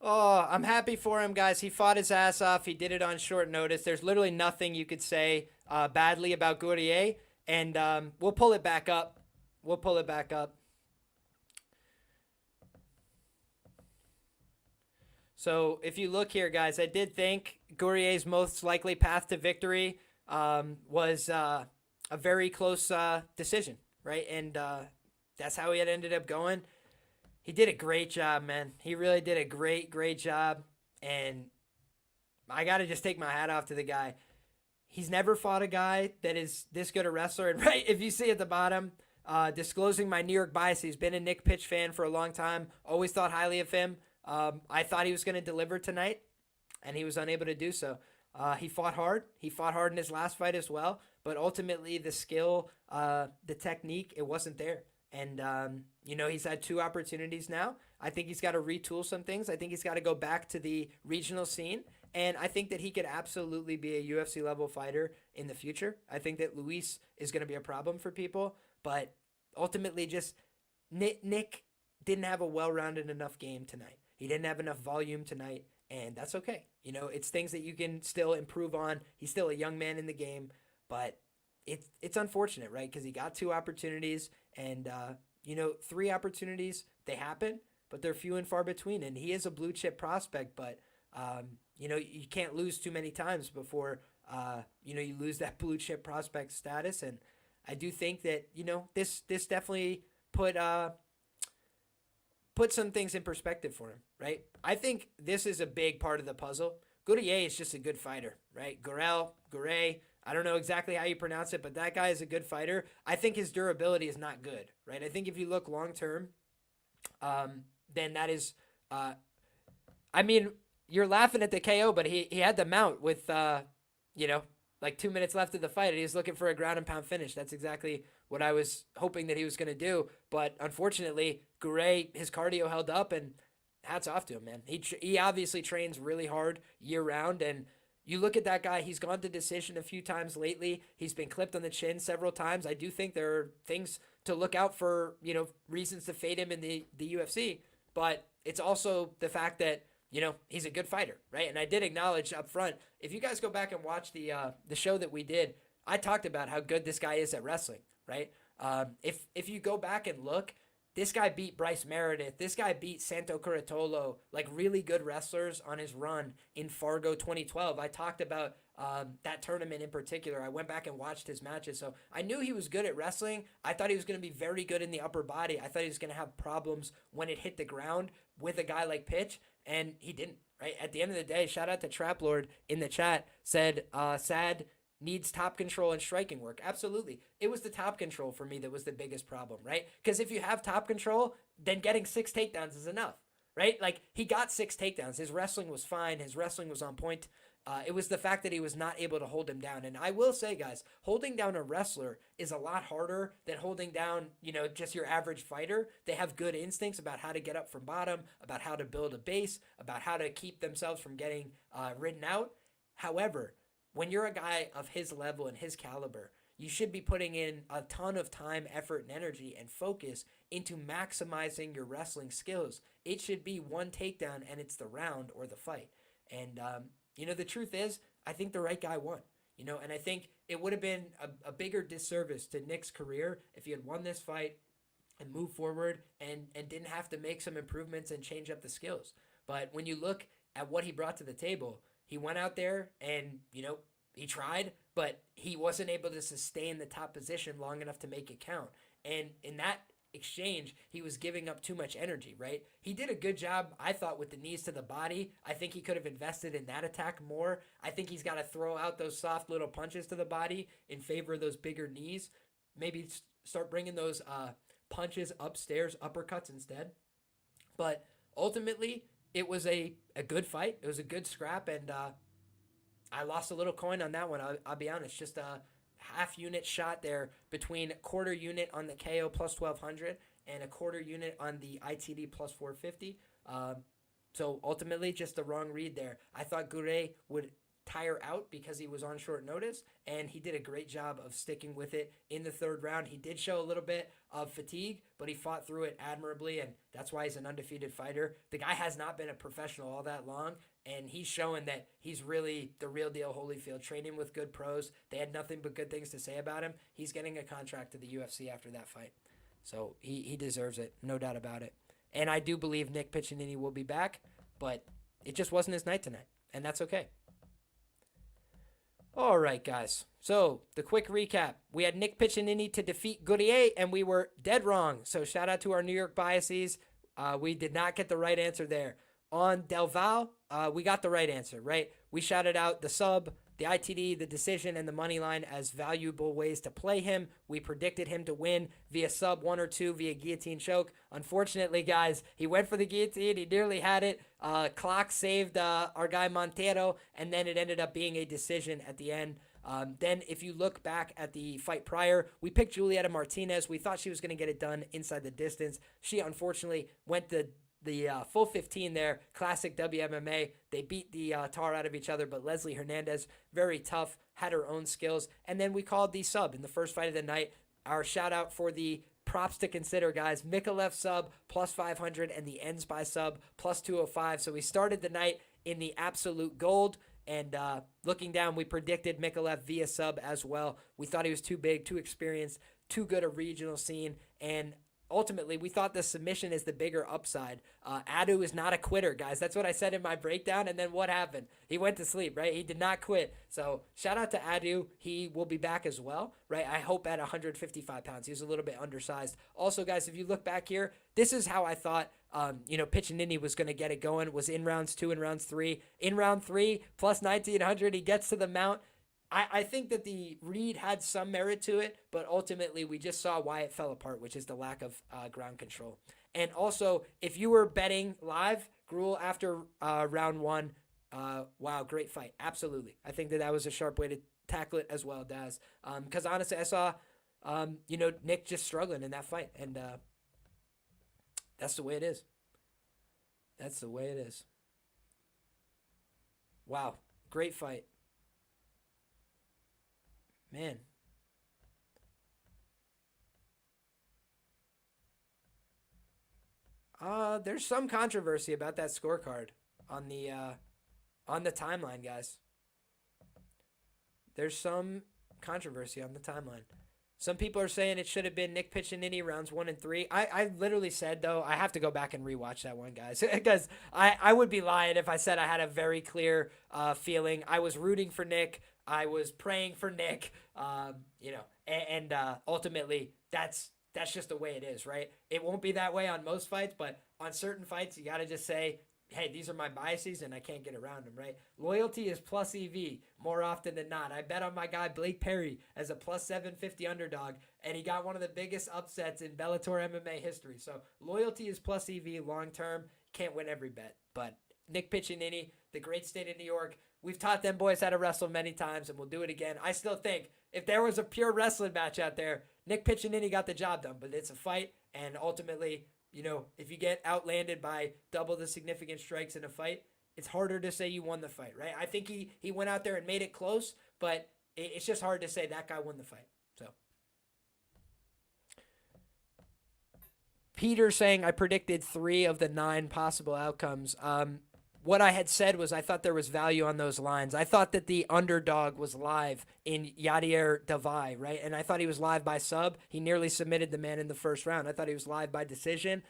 Oh, I'm happy for him, guys. He fought his ass off. He did it on short notice. There's literally nothing you could say badly about Gourier, and we'll pull it back up. We'll pull it back up. So if you look here, guys, I did think Gourier's most likely path to victory was a very close decision, right? And that's how he had ended up going. He did a great job, man. He really did a great job. And I got to just take my hat off to the guy. He's never fought a guy that is this good a wrestler. And right, if you see at the bottom, disclosing my New York bias, he's been a Nick Pitch fan for a long time. Always thought highly of him. I thought he was going to deliver tonight, and he was unable to do so. He fought hard. He fought hard in his last fight as well. But ultimately, the skill, the technique, it wasn't there. And, he's had two opportunities now. I think he's got to retool some things. I think he's got to go back to the regional scene. And I think that he could absolutely be a UFC level fighter in the future. I think that Luis is going to be a problem for people. But ultimately, just Nick didn't have a well-rounded enough game tonight. He didn't have enough volume tonight. And that's okay. It's things that you can still improve on. He's still a young man in the game. But it's unfortunate, right? Because he got two opportunities, and three opportunities, they happen, but they're few and far between. And he is a blue chip prospect, but you can't lose too many times before you lose that blue chip prospect status. And I do think that this definitely put some things in perspective for him, right? I think this is a big part of the puzzle. Gourier is just a good fighter, right? Gouret, I don't know exactly how you pronounce it, but that guy is a good fighter. I think his durability is not good, right? I think if you look long term, then that is, you're laughing at the KO, but he had the mount with, like 2 minutes left of the fight, and he was looking for a ground and pound finish. That's exactly what I was hoping that he was going to do. But unfortunately, Gouret, his cardio held up, and hats off to him, man. He obviously trains really hard year round, and you look at that guy, he's gone to decision a few times lately. He's been clipped on the chin several times. I do think there are things to look out for, reasons to fade him in the UFC. But it's also the fact that, he's a good fighter, right? And I did acknowledge up front, if you guys go back and watch the show that we did, I talked about how good this guy is at wrestling, right? If you go back and look, this guy beat Bryce Meredith. This guy beat Santo Curatolo, like really good wrestlers on his run in Fargo 2012. I talked about that tournament in particular. I went back and watched his matches. So I knew he was good at wrestling. I thought he was going to be very good in the upper body. I thought he was going to have problems when it hit the ground with a guy like Pitch, and he didn't, right? At the end of the day, shout out to Trap Lord in the chat, said, sad needs top control and striking work. Absolutely. It was the top control for me that was the biggest problem, right? Because if you have top control, then getting 6 takedowns is enough, right? Like, he got 6 takedowns. His wrestling was fine. His wrestling was on point. It was the fact that he was not able to hold him down. And I will say, guys, holding down a wrestler is a lot harder than holding down, just your average fighter. They have good instincts about how to get up from bottom, about how to build a base, about how to keep themselves from getting ridden out. However, when you're a guy of his level and his caliber, you should be putting in a ton of time, effort, and energy and focus into maximizing your wrestling skills. It should be one takedown and it's the round or the fight. And, the truth is, I think the right guy won. And I think it would have been a bigger disservice to Nick's career if he had won this fight and moved forward and didn't have to make some improvements and change up the skills. But when you look at what he brought to the table, he went out there and, he tried, but he wasn't able to sustain the top position long enough to make it count. And in that exchange, he was giving up too much energy, right? He did a good job, I thought, with the knees to the body. I think he could have invested in that attack more. I think he's got to throw out those soft little punches to the body in favor of those bigger knees. Maybe start bringing those punches upstairs, uppercuts instead. But ultimately, it was a good fight. It was a good scrap, and I lost a little coin on that one. I'll be honest. Just a half unit shot there between a quarter unit on the KO plus 1200 and a quarter unit on the ITD plus 450. So ultimately, just the wrong read there. I thought Gouret would tire out because he was on short notice, and he did a great job of sticking with it in the third round. He did show a little bit of fatigue, but he fought through it admirably, and that's why he's an undefeated fighter. The guy has not been a professional all that long, and he's showing that he's really the real deal Holyfield, training with good pros. They had nothing but good things to say about him. He's getting a contract to the UFC after that fight. So he deserves it, no doubt about it. And I do believe Nick Piccinini will be back, but it just wasn't his night tonight, and that's okay. All right, guys. So the quick recap. We had Nick Piccinini to defeat Gourier, and we were dead wrong. So shout out to our New York biases. We did not get the right answer there. On Del Val, we got the right answer, right? We shouted out the sub, the ITD, the decision, and the money line as valuable ways to play him. We predicted him to win via sub 1 or 2 via guillotine choke. Unfortunately, guys, he went for the guillotine. He nearly had it. Clock saved our guy Montero, and then it ended up being a decision at the end. Then if you look back at the fight prior, we picked Julieta Martinez. We thought she was going to get it done inside the distance. She unfortunately went the full 15 there. Classic WMMA. They beat the tar out of each other, but Leslie Hernandez, very tough, had her own skills. And then we called the sub in the first fight of the night. Our shout out for the props to consider, guys. Mikalev sub plus 500 and the ends by sub plus 205. So we started the night in the absolute gold. And looking down, we predicted Mikalev via sub as well. We thought he was too big, too experienced, too good a regional scene. And ultimately, we thought the submission is the bigger upside. Adu is not a quitter, guys. That's what I said in my breakdown. And then what happened? He went to sleep, right? He did not quit. So shout out to Adu. He will be back as well, right? I hope at 155 pounds. He was a little bit undersized. Also, guys, if you look back here, this is how I thought, Piccinini was going to get it going. Was in rounds 2 and rounds 3. In round 3, plus 1,900, he gets to the mount. I think that the read had some merit to it, but ultimately we just saw why it fell apart, which is the lack of ground control. And also, if you were betting live, Gruel after round 1, wow, great fight. Absolutely. I think that was a sharp way to tackle it as well, Daz. Because honestly, I saw, Nick just struggling in that fight. And that's the way it is. That's the way it is. Wow, great fight. Man. There's some controversy about that scorecard on the timeline, guys. There's some controversy on the timeline. Some people are saying it should have been Nick Piccinini rounds 1 and 3. I literally said, though, I have to go back and rewatch that one, guys, because I would be lying if I said I had a very clear feeling. I was rooting for Nick. I was praying for Nick, and ultimately that's just the way it is, right? It won't be that way on most fights, but on certain fights, you got to just say, hey, these are my biases and I can't get around them, right? Loyalty is plus EV more often than not. I bet on my guy Blake Perry as a plus 750 underdog, and he got one of the biggest upsets in Bellator MMA history. So loyalty is plus EV long term. Can't win every bet, but Nick Piccinini, the great state of New York, we've taught them boys how to wrestle many times, and we'll do it again. I still think if there was a pure wrestling match out there, Nick Piccinini got the job done, but it's a fight, and ultimately, if you get outlanded by double the significant strikes in a fight, it's harder to say you won the fight, right? I think he went out there and made it close, but it's just hard to say that guy won the fight. So Peter saying I predicted 3 of the 9 possible outcomes. What I had said was I thought there was value on those lines. I thought that the underdog was live in Yadier Davai, right? And I thought he was live by sub. He nearly submitted the man in the first round. I thought he was live by decision,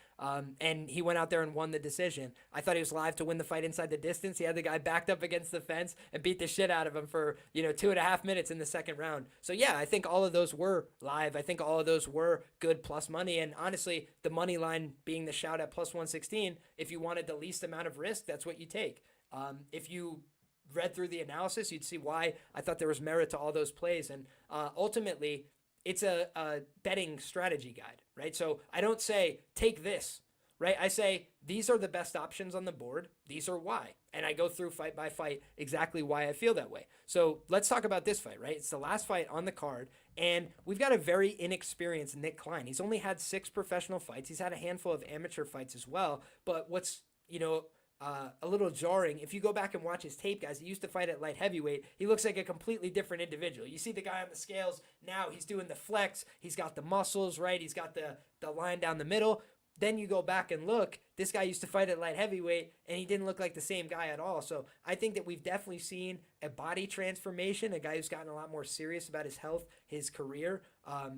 and he went out there and won the decision. I thought he was live to win the fight inside the distance. He had the guy backed up against the fence and beat the shit out of him for, 2.5 minutes in the second round. So, yeah, I think all of those were live. I think all of those were good plus money. And honestly, the money line being the shout at plus 116, if you wanted the least amount of risk, that's what you take. If you read through the analysis, you'd see why I thought there was merit to all those plays. And ultimately, it's a betting strategy guide, right? So I don't say, take this, right? I say, these are the best options on the board. These are why. And I go through fight by fight exactly why I feel that way. So let's talk about this fight, right? It's the last fight on the card. And we've got a very inexperienced Nick Klein. He's only had 6 professional fights. He's had a handful of amateur fights as well. But what's, a little jarring. If you go back and watch his tape, guys, he used to fight at light heavyweight. He looks like a completely different individual. You see the guy on the scales, now he's doing the flex. He's got the muscles, right? He's got the line down the middle. Then you go back and look, this guy used to fight at light heavyweight, and he didn't look like the same guy at all. So I think that we've definitely seen a body transformation, a guy who's gotten a lot more serious about his health, his career,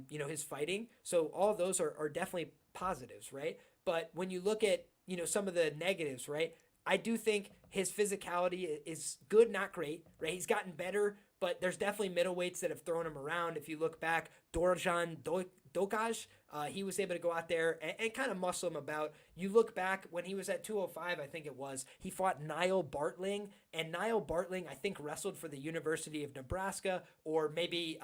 his fighting. So all of those are definitely positives, right? But when you look at, some of the negatives, right? I do think his physicality is good, not great, right? He's gotten better, but there's definitely middleweights that have thrown him around. If you look back, Dorjan Dokaj, he was able to go out there and kind of muscle him about. You look back when he was at 205, I think it was, he fought Niall Bartling, and Niall Bartling, I think, wrestled for the University of Nebraska, or maybe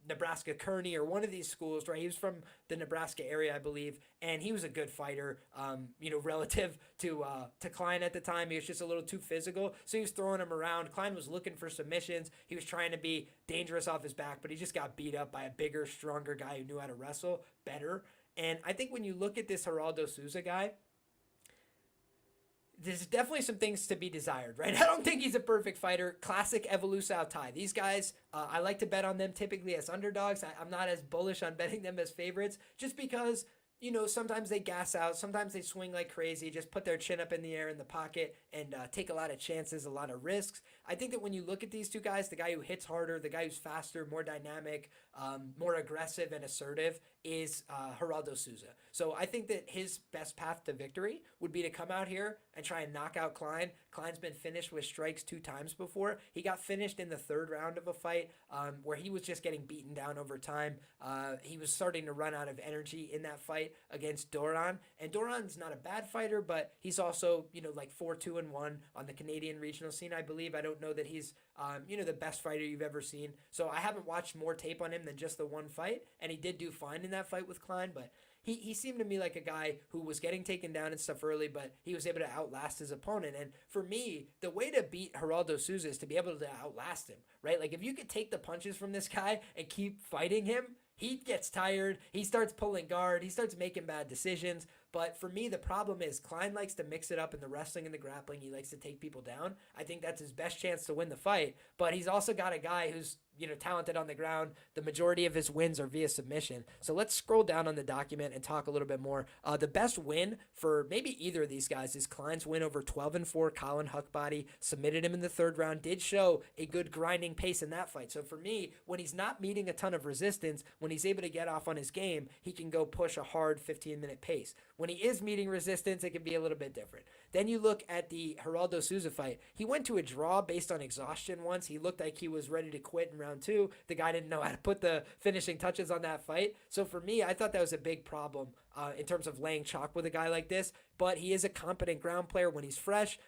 Nebraska Kearney, or one of these schools, right? He was from the Nebraska area, I believe, and he was a good fighter, relative to Klein at the time. He was just a little too physical, so he was throwing him around. Klein was looking for submissions. He was trying to be dangerous off his back, but he just got beat up by a bigger, stronger guy who knew how to wrestle better. And I think when you look at this Geraldo Souza guy, there's definitely some things to be desired, right? I don't think he's a perfect fighter. Classic Evolução Tai. These guys, I like to bet on them typically as underdogs. I'm not as bullish on betting them as favorites, just because, sometimes they gas out. Sometimes they swing like crazy, just put their chin up in the air in the pocket and take a lot of chances, a lot of risks. I think that when you look at these two guys, the guy who hits harder, the guy who's faster, more dynamic, more aggressive and assertive is Geraldo Souza. So I think that his best path to victory would be to come out here and try and knock out Klein. Klein's been finished with strikes 2 times before. He got finished in the 3rd round of a fight where he was just getting beaten down over time. He was starting to run out of energy in that fight against Doran. And Doran's not a bad fighter, but he's also, like 4-2-1 on the Canadian regional scene, I believe. I don't know that he's, the best fighter you've ever seen. So I haven't watched more tape on him than just the one fight. And he did do fine in that fight with Klein, but he seemed to me like a guy who was getting taken down and stuff early, but he was able to outlast his opponent. And for me, the way to beat Geraldo Souza is to be able to outlast him, right? Like if you could take the punches from this guy and keep fighting him, he gets tired. He starts pulling guard. He starts making bad decisions. But for me, the problem is Klein likes to mix it up in the wrestling and the grappling. He likes to take people down. I think that's his best chance to win the fight. But he's also got a guy who's, talented on the ground. The majority of his wins are via submission. So let's scroll down on the document and talk a little bit more. The best win for maybe either of these guys is Klein's win over 12-4 Colin Huckbody. Submitted him in the 3rd round. Did show a good grinding pace in that fight. So for me, when he's not meeting a ton of resistance, when he's able to get off on his game, he can go push a hard 15-minute pace. When he is meeting resistance, it can be a little bit different. Then you look at the Geraldo Souza fight. He went to a draw based on exhaustion once. He looked like he was ready to quit in round 2. The guy didn't know how to put the finishing touches on that fight. So for me, I thought that was a big problem in terms of laying chalk with a guy like this. But he is a competent ground player when he's fresh.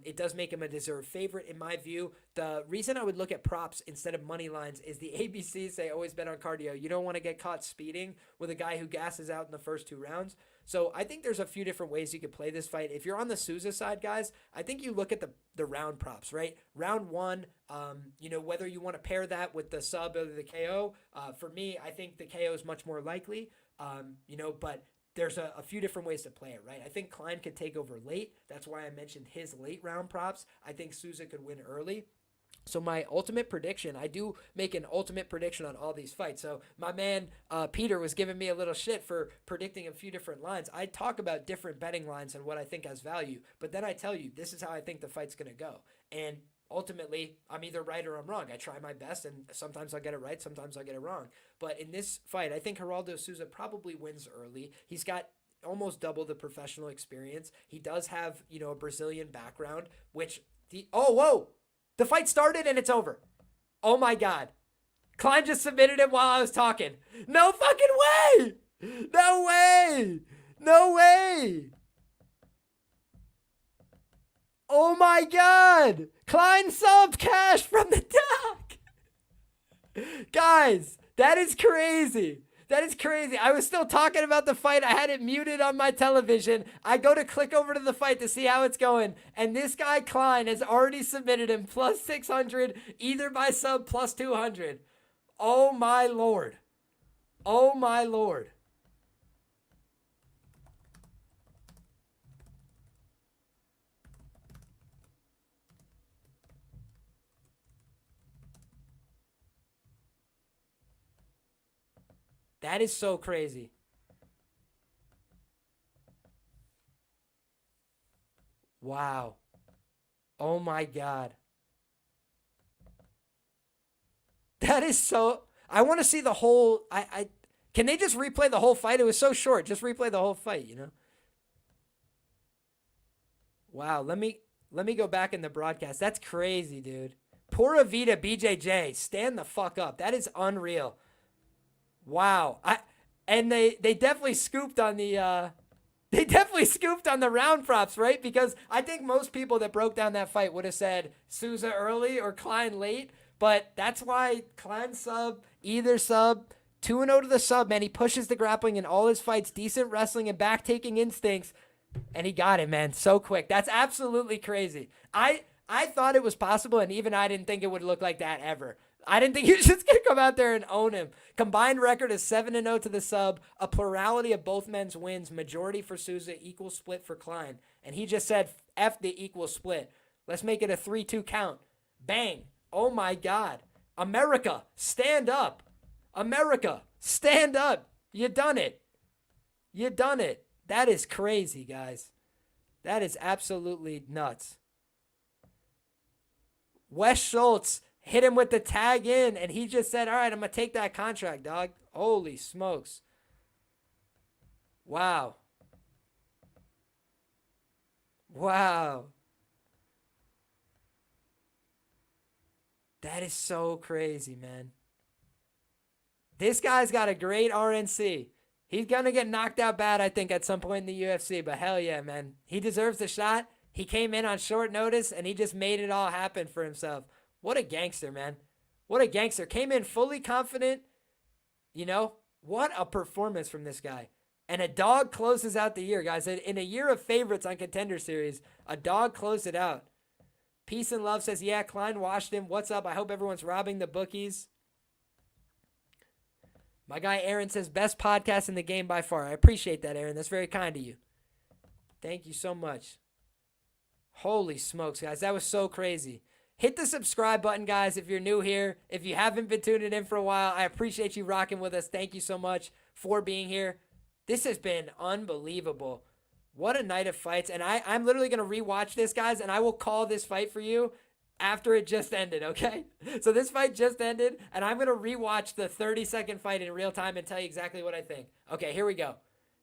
It does make him a deserved favorite in my view. The reason I would look at props instead of money lines is the ABCs say always bet on cardio. You don't want to get caught speeding with a guy who gasses out in the first 2 rounds. So I think there's a few different ways you could play this fight. If you're on the Souza side, guys, I think you look at the round props, right? Round 1, whether you want to pair that with the sub or the KO. For me, I think the KO is much more likely, but there's a few different ways to play it, right? I think Klein could take over late. That's why I mentioned his late round props. I think Souza could win early. So my ultimate prediction, I do make an ultimate prediction on all these fights. So my man Peter was giving me a little shit for predicting a few different lines. I talk about different betting lines and what I think has value, but then I tell you, this is how I think the fight's going to go. And ultimately, I'm either right or I'm wrong. I try my best, and sometimes I'll get it right, sometimes I'll get it wrong. But in this fight, I think Geraldo Souza probably wins early. He's got almost double the professional experience. He does have, a Brazilian background, which whoa! The fight started and it's over. Oh my God. Klein just submitted him while I was talking. No fucking way! No way! No way! Oh my God! Klein subbed cash from the dock! Guys, that is crazy. That is crazy. I was still talking about the fight. I had it muted on my television. I go to click over to the fight to see how it's going. And this guy, Klein, has already submitted him plus 600, either by sub plus 200. Oh, my Lord. Oh, my Lord. That is so crazy. Wow. Oh my God. That is so. I want to see the whole. Can they just replay the whole fight? It was so short. Just replay the whole fight, you know? Wow. Let me go back in the broadcast. That's crazy, dude. Pura Vida BJJ. Stand the fuck up. That is unreal. Wow. And they definitely scooped on the they definitely scooped on the round props, right? Because I think most people that broke down that fight would have said Souza early or Klein late, but that's why Klein sub, either sub, 2-0 to the sub, man. He pushes the grappling in all his fights, decent wrestling and back taking instincts, and he got it, man, so quick. That's absolutely crazy. I thought it was possible, and even I didn't think it would look like that ever. I didn't think he was just going to come out there and own him. Combined record is 7-0 to the sub, a plurality of both men's wins, majority for Souza, equal split for Klein. And he just said, F the equal split. Let's make it a 3-2 count. Bang. Oh my God. America, stand up. America, stand up. You done it. You done it. That is crazy, guys. That is absolutely nuts. Wes Schultz hit him with the tag in, and he just said, all right, I'm going to take that contract, dog. Holy smokes. Wow. Wow. That is so crazy, man. This guy's got a great RNC. He's going to get knocked out bad, I think, at some point in the UFC, but hell yeah, man. He deserves the shot. He came in on short notice, and he just made it all happen for himself. What a gangster, man. What a gangster. Came in fully confident. You know, what a performance from this guy. And a dog closes out the year, guys. In a year of favorites on Contender Series, a dog closed it out. Peace and Love says, yeah, Klein washed him. What's up? I hope everyone's robbing the bookies. My guy Aaron says, best podcast in the game by far. I appreciate that, Aaron. That's very kind of you. Thank you so much. Holy smokes, guys. That was so crazy. Hit the subscribe button, guys, if you're new here. If you haven't been tuning in for a while, I appreciate you rocking with us. Thank you so much for being here. This has been unbelievable. What a night of fights. And I'm literally going to rewatch this, guys, and I will call this fight for you after it just ended, okay? So this fight just ended, and I'm going to rewatch the 30-second fight in real time and tell you exactly what I think. Okay, here we go.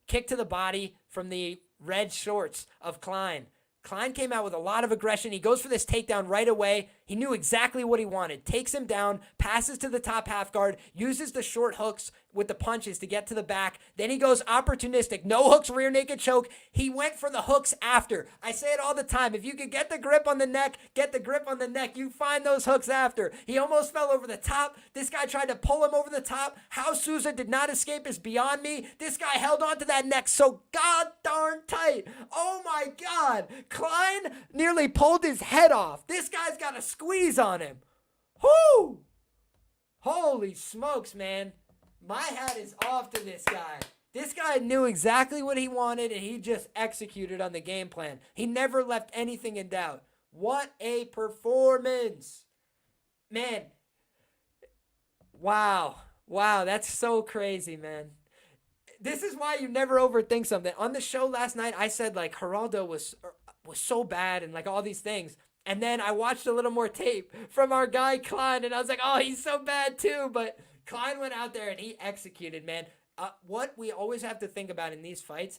Kick to the body from the red shorts of Klein. Klein came out with a lot of aggression. He goes for this takedown right away. He knew exactly what he wanted. Takes him down, passes to the top half guard, uses the short hooks with the punches to get to the back. Then he goes opportunistic. No hooks, rear naked choke. He went for the hooks after. I say it all the time. If you could get the grip on the neck, get the grip on the neck. You find those hooks after. He almost fell over the top. This guy tried to pull him over the top. How Souza did not escape is beyond me. This guy held on to that neck so god darn tight. Oh my God. Klein nearly pulled his head off. This guy's got a squeeze on him. Whoo! Holy smokes, man. My hat is off to this guy. This guy knew exactly what he wanted, and he just executed on the game plan. He never left anything in doubt. What a performance. Man. Wow. Wow, that's so crazy, man. This is why you never overthink something. On the show last night, I said, like, Geraldo was so bad and, like, all these things. And then I watched a little more tape from our guy Klein, and I was like, oh, he's so bad too. But Klein went out there and he executed, man. What we always have to think about in these fights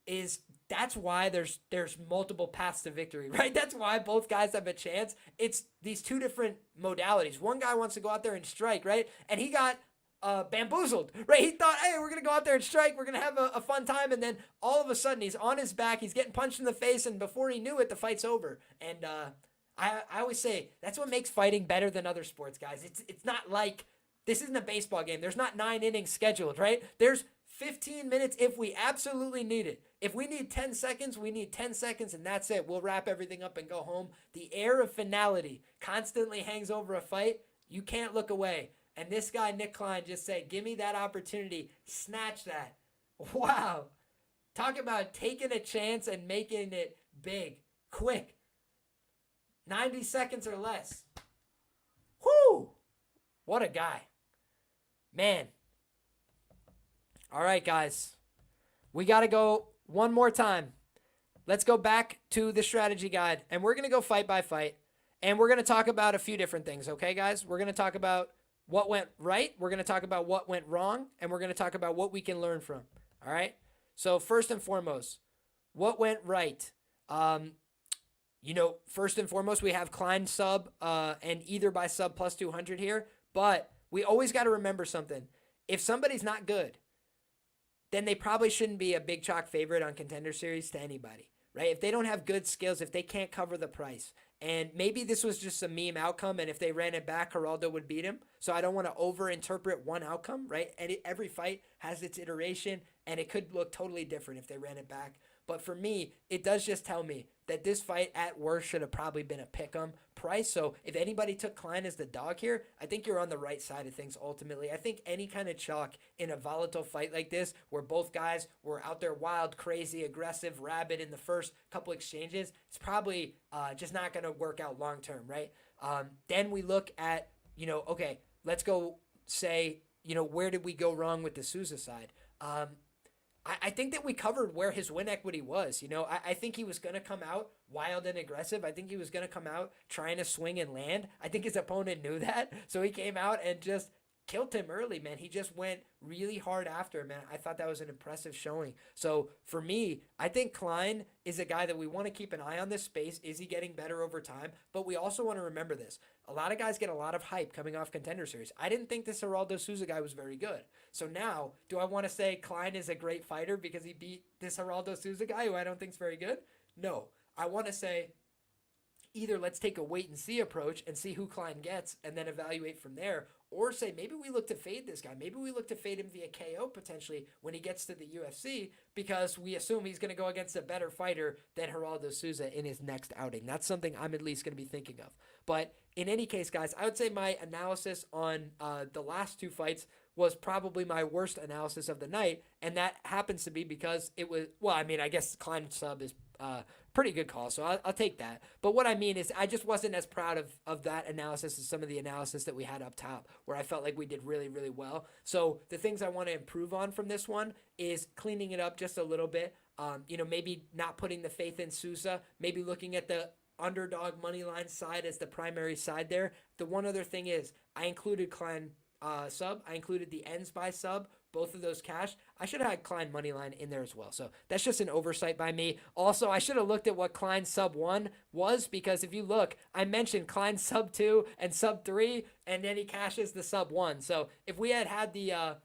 is that's why there's multiple paths to victory, right? That's why both guys have a chance. It's these two different modalities. One guy wants to go out there and strike, right? And he got bamboozled, right? He thought, hey, we're going to go out there and strike. We're going to have a fun time. And then all of a sudden he's on his back. He's getting punched in the face. And before he knew it, the fight's over. And I always say that's what makes fighting better than other sports, guys. It's not like this isn't a baseball game. There's not 9 innings scheduled, right? There's 15 minutes if we absolutely need it. If we need 10 seconds, we need 10 seconds, and that's it. We'll wrap everything up and go home. The air of finality constantly hangs over a fight. You can't look away. And this guy, Nick Klein, just said, give me that opportunity. Snatch that. Wow. Talk about taking a chance and making it big, quick. 90 seconds or less. Whoo! What a guy. Man. All right, guys. We got to go one more time. Let's go back to the strategy guide, and we're going to go fight by fight, and we're going to talk about a few different things, okay, guys? We're going to talk about what went right, we're going to talk about what went wrong, and we're going to talk about what we can learn from, all right? So first and foremost, what went right? First and foremost, we have Klein sub and either by sub plus 200 here, but we always got to remember something. If somebody's not good, then they probably shouldn't be a big chalk favorite on Contender Series to anybody, right? If they don't have good skills, if they can't cover the price, and maybe this was just a meme outcome, and if they ran it back, Geraldo would beat him. So I don't want to overinterpret one outcome, right? And every fight has its iteration, and it could look totally different if they ran it back. But for me, it does just tell me that this fight at worst should have probably been a pick'em price. So if anybody took Klein as the dog here, I think you're on the right side of things ultimately. I think any kind of chalk in a volatile fight like this, where both guys were out there wild, crazy, aggressive, rabid in the first couple exchanges, it's probably just not going to work out long term, right? Then we look at, okay, let's go say, where did we go wrong with the Souza side? I think that we covered where his win equity was. I think he was going to come out wild and aggressive. I think he was going to come out trying to swing and land. I think his opponent knew that. So he came out and just killed him early, man. He just went really hard after him, man. I thought that was an impressive showing. So for me, I think Klein is a guy that we want to keep an eye on this space. Is he getting better over time? But we also want to remember this. A lot of guys get a lot of hype coming off Contender Series. I didn't think this Geraldo Souza guy was very good. So now, do I want to say Klein is a great fighter because he beat this Geraldo Souza guy who I don't think is very good? No. I want to say either let's take a wait and see approach and see who Klein gets and then evaluate from there, or say maybe we look to fade this guy. Maybe we look to fade him via KO potentially when he gets to the UFC because we assume he's going to go against a better fighter than Geraldo Souza in his next outing. That's something I'm at least going to be thinking of. But in any case, guys, I would say my analysis on the last two fights was probably my worst analysis of the night, and that happens to be because it was, I guess Klein sub is pretty good call, so I'll take that. But what I mean is I just wasn't as proud of that analysis as some of the analysis that we had up top, where I felt like we did really, really well. So the things I want to improve on from this one is cleaning it up just a little bit. Maybe not putting the faith in Sousa, maybe looking at the underdog money line side as the primary side there. The one other thing is I included Klein sub. I included the ends by sub. Both of those cash. I should have had Klein moneyline in there as well. So that's just an oversight by me. Also, I should have looked at what Klein sub 1 was because if you look, I mentioned Klein sub 2 and sub 3, and then he cashes the sub 1. So if we had the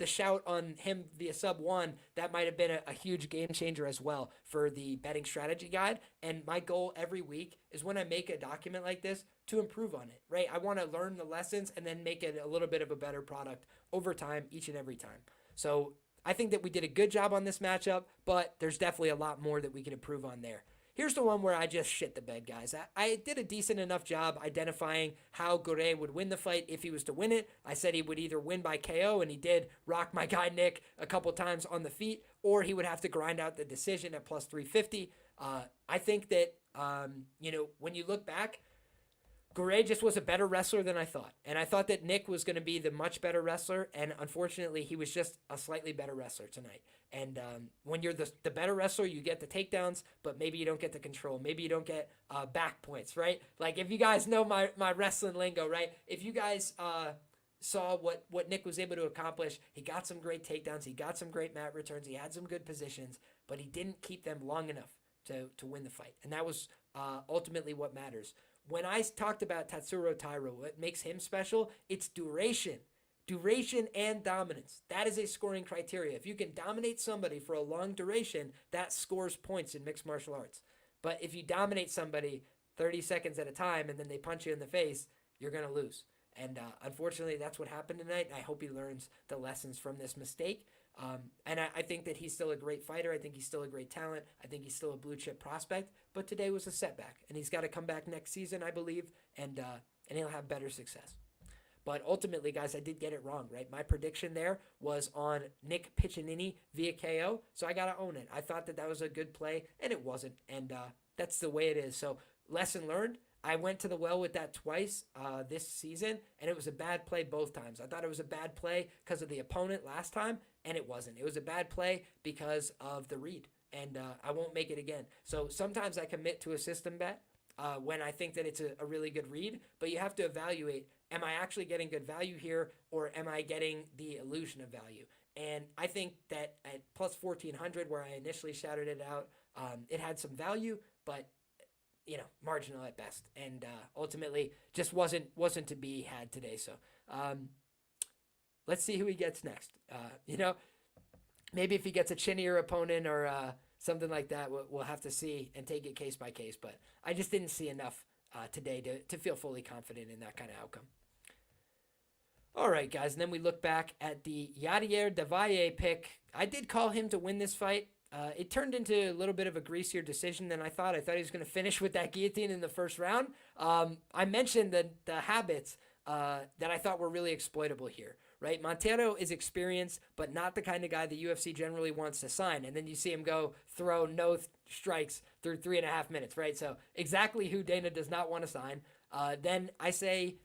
shout on him via sub 1, that might have been a huge game changer as well for the betting strategy guide. And my goal every week is when I make a document like this to improve on it, right? I want to learn the lessons and then make it a little bit of a better product over time, each and every time. So I think that we did a good job on this matchup, but there's definitely a lot more that we can improve on there. Here's the one where I just shit the bed, guys. I did a decent enough job identifying how Gore would win the fight if he was to win it. I said he would either win by KO, and he did rock my guy Nick a couple times on the feet, or he would have to grind out the decision at plus 350. I think that, when you look back, Gore just was a better wrestler than I thought. And I thought that Nick was going to be the much better wrestler. And unfortunately, he was just a slightly better wrestler tonight. And when you're the better wrestler, you get the takedowns, but maybe you don't get the control. Maybe you don't get back points, right? Like if you guys know my wrestling lingo, right? If you guys saw what Nick was able to accomplish, he got some great takedowns. He got some great mat returns. He had some good positions, but he didn't keep them long enough to win the fight. And that was ultimately what matters. When I talked about Tatsuro Tairo, what makes him special, it's duration. Duration and dominance. That is a scoring criteria. If you can dominate somebody for a long duration, that scores points in mixed martial arts. But if you dominate somebody 30 seconds at a time and then they punch you in the face, you're going to lose. And unfortunately, that's what happened tonight. I hope he learns the lessons from this mistake. And I think that he's still a great fighter. I think he's still a great talent. I think he's still a blue chip prospect. But today was a setback, and he's got to come back next season, I believe, and he'll have better success. But ultimately, guys, I did get it wrong, right? My prediction there was on Nick Piccinini via KO, so I got to own it. I thought that was a good play, and it wasn't, and that's the way it is. So lesson learned. I went to the well with that twice this season, and it was a bad play both times. I thought it was a bad play because of the opponent last time, and it wasn't. It was a bad play because of the read, and I won't make it again. So sometimes I commit to a system bet when I think that it's a really good read, but you have to evaluate, am I actually getting good value here, or am I getting the illusion of value? And I think that at plus 1400, where I initially shouted it out, it had some value, but marginal at best, and ultimately just wasn't to be had today. So let's see who he gets next. Maybe if he gets a chinnier opponent or something like that, we'll have to see and take it case by case. But I just didn't see enough today to feel fully confident in that kind of outcome. All right, guys, and then we look back at the Yadier Davaye pick. I did call him to win this fight. It turned into a little bit of a greasier decision than I thought. I thought he was going to finish with that guillotine in the first round. I mentioned the habits that I thought were really exploitable here, right? Montero is experienced, but not the kind of guy the UFC generally wants to sign. And then you see him go throw no strikes through 3.5 minutes, right? So exactly who Dana does not want to sign. Then I say,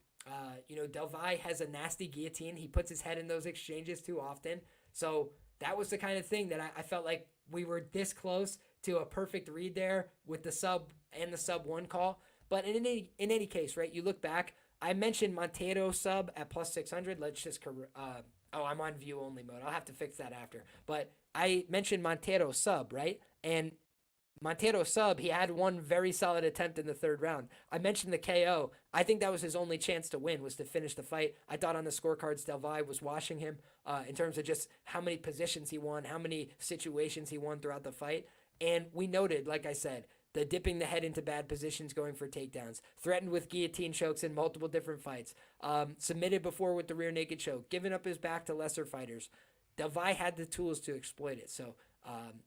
Delvaye has a nasty guillotine. He puts his head in those exchanges too often. So that was the kind of thing that I felt like we were this close to a perfect read there with the sub and the sub one call. But in any case, right, you look back, I mentioned Montero sub at plus 600. Let's just, I'm on view only mode. I'll have to fix that after. But I mentioned Montero sub, right? And Montero sub, he had one very solid attempt in the third round. I mentioned the KO. I think that was his only chance to win, was to finish the fight. I thought on the scorecards, Delvaye was washing him in terms of just how many positions he won, how many situations he won throughout the fight. And we noted, like I said, the dipping the head into bad positions, going for takedowns, threatened with guillotine chokes in multiple different fights, submitted before with the rear naked choke, giving up his back to lesser fighters. Delvaye had the tools to exploit it. So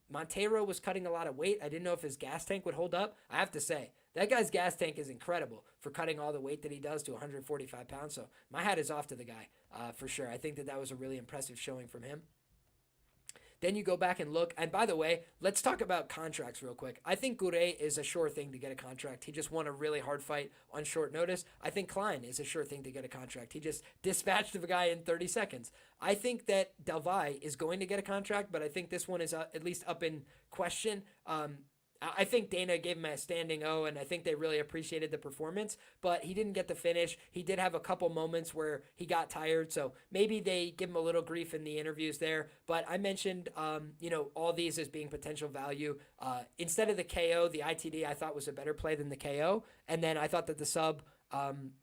Montero was cutting a lot of weight. I didn't know if his gas tank would hold up. I have to say, that guy's gas tank is incredible for cutting all the weight that he does to 145 pounds. So my hat is off to the guy for sure. I think that was a really impressive showing from him. Then you go back and look. And by the way, let's talk about contracts real quick. I think Gouret is a sure thing to get a contract. He just won a really hard fight on short notice. I think Klein is a sure thing to get a contract. He just dispatched the guy in 30 seconds. I think that Delvaye is going to get a contract, but I think this one is at least up in question. I think Dana gave him a standing O, and I think they really appreciated the performance, but he didn't get the finish. He did have a couple moments where he got tired, so maybe they give him a little grief in the interviews there. But I mentioned, all these as being potential value. Instead of the KO, the ITD I thought was a better play than the KO, and then I thought that the sub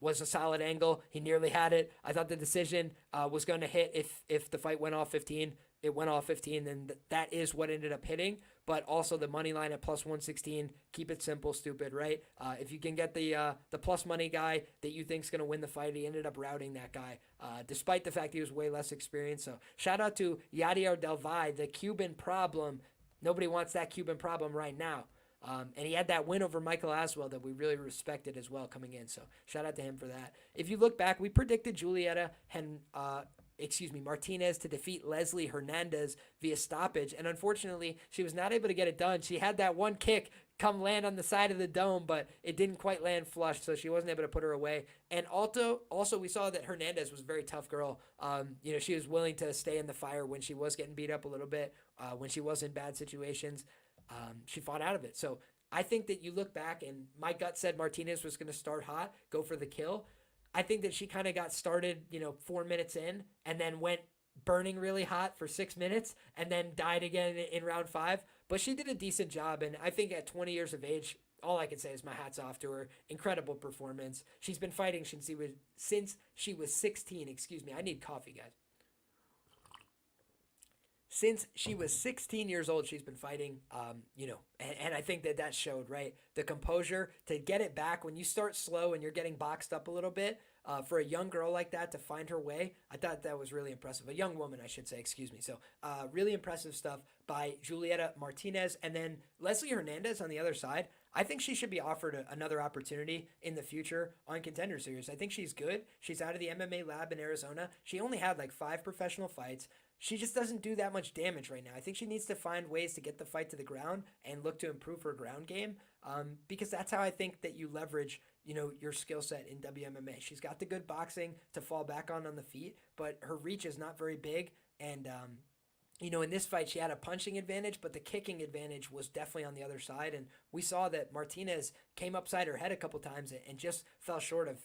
was a solid angle. He nearly had it. I thought the decision was going to hit if the fight went off 15. It went off 15, and that is what ended up hitting. But also the money line at plus 116, keep it simple, stupid, right? If you can get the plus money guy that you think is going to win the fight, he ended up routing that guy, despite the fact he was way less experienced. So shout out to Yadier Delvaye, the Cuban problem. Nobody wants that Cuban problem right now. And he had that win over Michael Aswell that we really respected as well coming in. So shout out to him for that. If you look back, we predicted Martinez to defeat Leslie Hernandez via stoppage. And unfortunately, she was not able to get it done. She had that one kick come land on the side of the dome, but it didn't quite land flush, so she wasn't able to put her away. And also we saw that Hernandez was a very tough girl. She was willing to stay in the fire when she was getting beat up a little bit, when she was in bad situations. She fought out of it. So I think that you look back, and my gut said Martinez was going to start hot, go for the kill. I think that she kind of got started, 4 minutes in, and then went burning really hot for 6 minutes, and then died again in round 5. But she did a decent job, and I think at 20 years of age, all I can say is my hat's off to her. Incredible performance. She's been fighting since she was 16. Excuse me, I need coffee, guys. Since she was 16 years old, she's been fighting, and I think that showed, right? The composure to get it back when you start slow and you're getting boxed up a little bit. For a young girl like that to find her way, I thought that was really impressive. A young woman, I should say, excuse me. So really impressive stuff by Julieta Martinez. And then Leslie Hernandez on the other side. I think she should be offered another opportunity in the future on Contender Series. I think she's good. She's out of the MMA lab in Arizona. She only had like 5 professional fights. She just doesn't do that much damage right now. I think she needs to find ways to get the fight to the ground and look to improve her ground game, because that's how I think that you leverage, your skill set in WMMA. She's got the good boxing to fall back on the feet, but her reach is not very big, and in this fight, she had a punching advantage, but the kicking advantage was definitely on the other side. And we saw that Martinez came upside her head a couple times and just fell short of,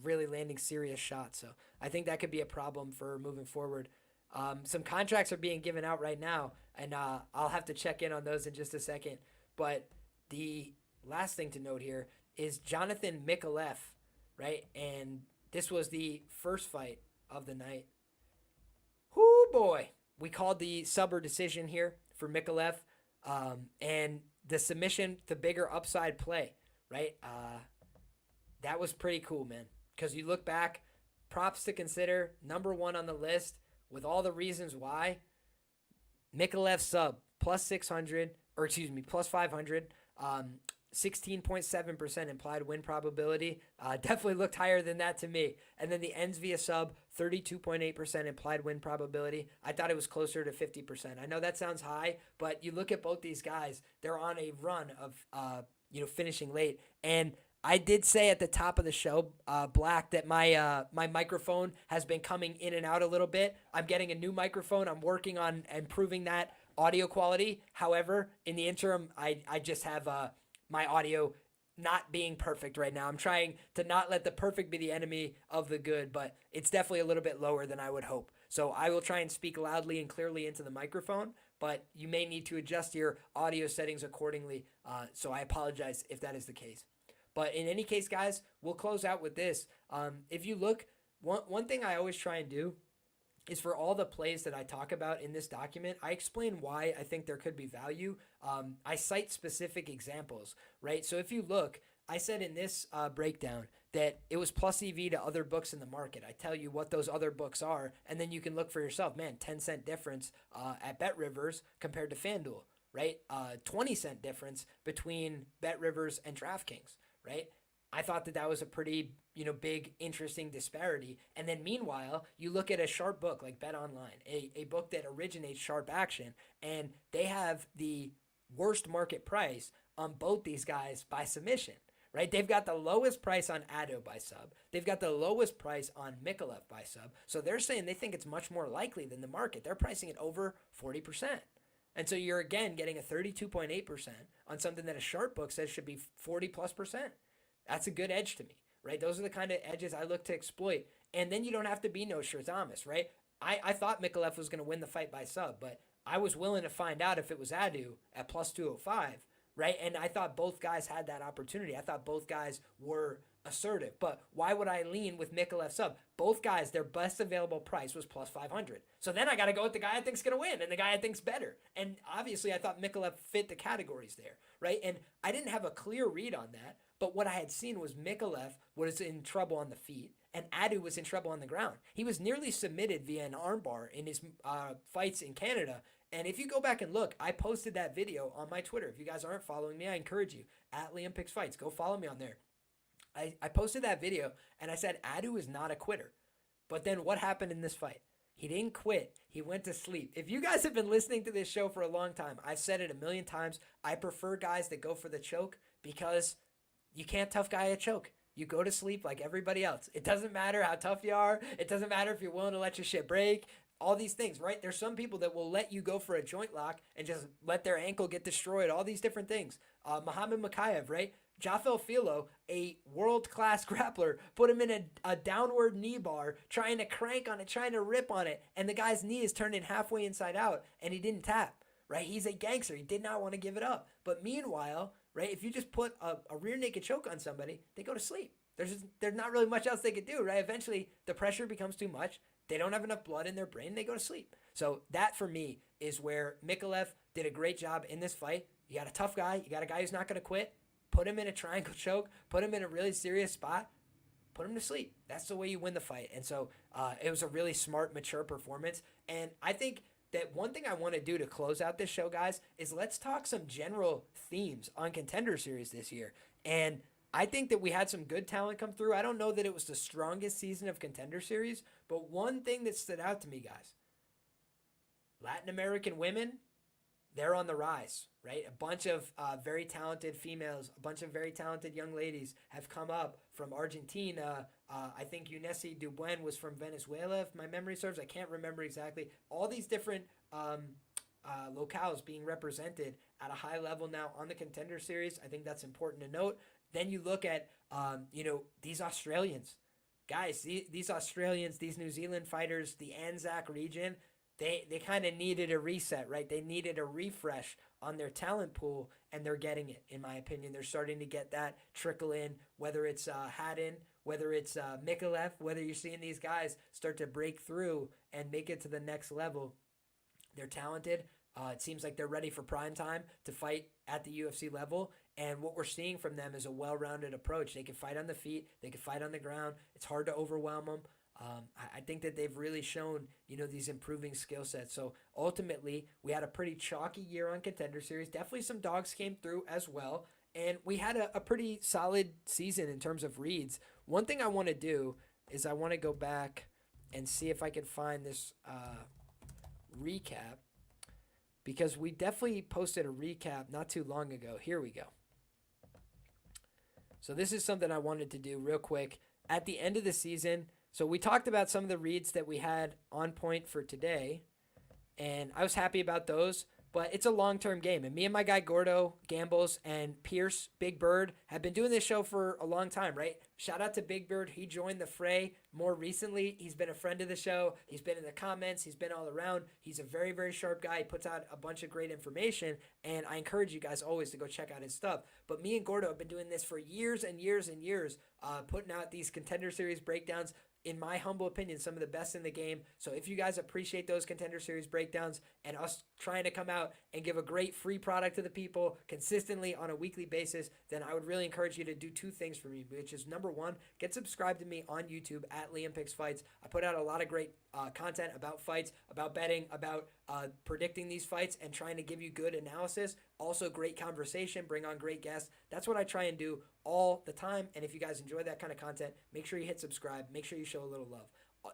really landing serious shots. So I think that could be a problem for her moving forward. Some contracts are being given out right now, and I'll have to check in on those in just a second. But the last thing to note here is Jonathan Mikalev, right? And this was the first fight of the night. Whoo boy. We called the subber decision here for Mikalev, and the submission, the bigger upside play, right? That was pretty cool, man. Because you look back, props to consider, number one on the list with all the reasons why. Mikalev sub plus 600, or excuse me, plus 500. 16.7% implied win probability. Definitely looked higher than that to me. And then the ends via sub, 32.8% implied win probability. I thought it was closer to 50%. I know that sounds high, but you look at both these guys, they're on a run of, finishing late. And I did say at the top of the show, Black, that my microphone has been coming in and out a little bit. I'm getting a new microphone. I'm working on improving that audio quality. However, in the interim, I just have my audio not being perfect right now. I'm trying to not let the perfect be the enemy of the good, but it's definitely a little bit lower than I would hope. So I will try and speak loudly and clearly into the microphone, but you may need to adjust your audio settings accordingly. So I apologize if that is the case. But in any case, guys, we'll close out with this. If you look, one thing I always try and do is for all the plays that I talk about in this document, I explain why I think there could be value. I cite specific examples, right? So if you look, I said in this breakdown that it was plus EV to other books in the market. I tell you what those other books are, and then you can look for yourself. Man, 10-cent difference at BetRivers compared to FanDuel, right? 20-cent difference between BetRivers and DraftKings, right? I thought that was a pretty, big, interesting disparity. And then meanwhile, you look at a sharp book like Bet Online, a book that originates sharp action, and they have the worst market price on both these guys by submission, right? They've got the lowest price on Addo by sub. They've got the lowest price on Mikalev by sub. So they're saying they think it's much more likely than the market. They're pricing it over 40%. And so you're, again, getting a 32.8% on something that a sharp book says should be 40 plus percent. That's a good edge to me, right? Those are the kind of edges I look to exploit. And then you don't have to be no Shirzamis, right? I thought Mikalev was going to win the fight by sub, but I was willing to find out if it was Adu at plus 205, right? And I thought both guys had that opportunity. I thought both guys were assertive. But why would I lean with Mikalev sub? Both guys, their best available price was plus 500. So then I got to go with the guy I think's going to win and the guy I think's better. And obviously I thought Mikalev fit the categories there, right? And I didn't have a clear read on that. But what I had seen was Mikalev was in trouble on the feet, and Adu was in trouble on the ground. He was nearly submitted via an armbar in his fights in Canada. And if you go back and look, I posted that video on my Twitter. If you guys aren't following me, I encourage you, at Liam Picks Fights. Go follow me on there. I posted that video, and I said Adu is not a quitter. But then what happened in this fight? He didn't quit. He went to sleep. If you guys have been listening to this show for a long time, I've said it a million times. I prefer guys that go for the choke because you can't tough guy a choke. You go to sleep like everybody else. It doesn't matter how tough you are. It doesn't matter if you're willing to let your shit break. All these things, right? There's some people that will let you go for a joint lock and just let their ankle get destroyed. All these different things. Muhammad Makayev, right? Jafel Filo, a world-class grappler, put him in a downward knee bar, trying to crank on it, trying to rip on it, and the guy's knee is turning halfway inside out, and he didn't tap, right? He's a gangster. He did not want to give it up. But meanwhile, right, if you just put a rear naked choke on somebody, they go to sleep. There's not really much else they could do, right? Eventually, the pressure becomes too much. They don't have enough blood in their brain. They go to sleep. So that, for me, is where Mikalev did a great job in this fight. You got a tough guy. You got a guy who's not going to quit. Put him in a triangle choke. Put him in a really serious spot. Put him to sleep. That's the way you win the fight. And so it was a really smart, mature performance. And I think that one thing I want to do to close out this show, guys, is let's talk some general themes on Contender Series this year. And I think that we had some good talent come through. I don't know that it was the strongest season of Contender Series, but one thing that stood out to me, guys, Latin American women, they're on the rise, right? A bunch of very talented females, a bunch of very talented young ladies have come up from Argentina. I think Eunice Dubuen was from Venezuela, if my memory serves. I can't remember exactly. All these different locales being represented at a high level now on the Contender Series. I think that's important to note. Then you look at, these Australians. Guys, these Australians, these New Zealand fighters, the Anzac region, they kind of needed a reset, right? They needed a refresh on their talent pool, and they're getting it, in my opinion. They're starting to get that trickle in, whether it's Haddon, whether it's Mikalev, whether you're seeing these guys start to break through and make it to the next level. They're talented. It seems like they're ready for prime time to fight at the UFC level. And what we're seeing from them is a well-rounded approach. They can fight on the feet. They can fight on the ground. It's hard to overwhelm them. I think that they've really shown, these improving skill sets. So ultimately, we had a pretty chalky year on Contender Series. Definitely some dogs came through as well. And we had a pretty solid season in terms of reads. One thing I want to do is I want to go back and see if I can find this recap, because we definitely posted a recap not too long ago. Here we go. So this is something I wanted to do real quick at the end of the season. So we talked about some of the reads that we had on point for today, and I was happy about those. But it's a long-term game, and me and my guy Gordo Gambles and Pierce Big Bird have been doing this show for a long time, right? Shout out to Big Bird. He joined the fray more recently. He's been a friend of the show. He's been in the comments. He's been all around. He's a very, very sharp guy. He puts out a bunch of great information, and I encourage you guys always to go check out his stuff. But me and Gordo have been doing this for years and years and years, putting out these Contender Series breakdowns. In my humble opinion, some of the best in the game. So if you guys appreciate those Contender Series breakdowns and us trying to come out and give a great free product to the people consistently on a weekly basis, then I would really encourage you to do two things for me, which is number one, get subscribed to me on YouTube at Liam Picks Fights. I put out a lot of great content about fights, about betting, about predicting these fights, and trying to give you good analysis. Also great conversation, bring on great guests. That's what I try and do all the time. And if you guys enjoy that kind of content, make sure you hit subscribe. Make sure you show a little love.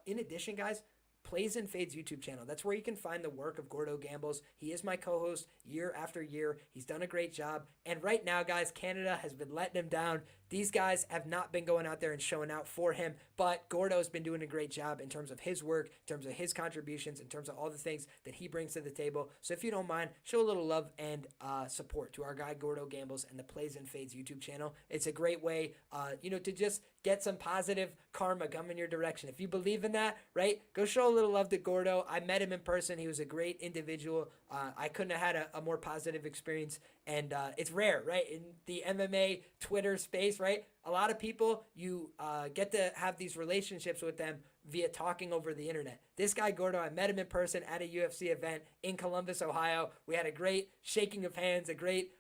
In addition, guys, Plays and Fades YouTube channel. That's where you can find the work of Gordo Gambles. He is my co-host year after year. He's done a great job. And right now, guys, Canada has been letting him down. These guys have not been going out there and showing out for him, but Gordo's been doing a great job in terms of his work, in terms of his contributions, in terms of all the things that he brings to the table. So if you don't mind, show a little love and support to our guy Gordo Gambles and the Plays and Fades YouTube channel. It's a great way, to just get some positive karma coming your direction. If you believe in that, right, go show a little love to Gordo. I met him in person. He was a great individual. I couldn't have had a more positive experience. And it's rare, right? In the MMA Twitter space, right? A lot of people, you get to have these relationships with them via talking over the internet. This guy, Gordo, I met him in person at a UFC event in Columbus, Ohio. We had a great shaking of hands, a great,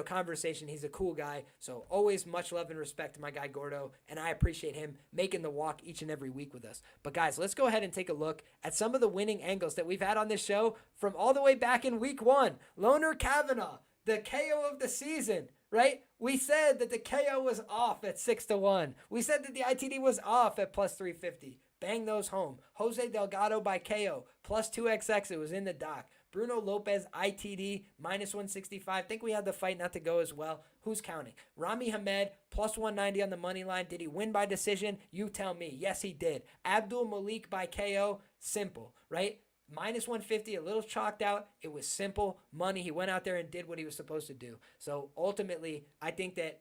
conversation. He's a cool guy. So always much love and respect to my guy, Gordo. And I appreciate him making the walk each and every week with us. But guys, let's go ahead and take a look at some of the winning angles that we've had on this show from all the way back in week 1. Loner Kavanaugh, the KO of the season, right? We said that the KO was off at 6-1. We said that the ITD was off at plus 350. Bang those home. Jose Delgado by KO, plus 2XX. It was in the dock. Bruno Lopez, ITD, minus 165. Think we had the fight not to go as well. Who's counting? Rami Hamed, plus 190 on the money line. Did he win by decision? You tell me. Yes, he did. Abdul Malik by KO, simple, right? Minus 150, a little chalked out. It was simple money. He went out there and did what he was supposed to do. So ultimately, I think that,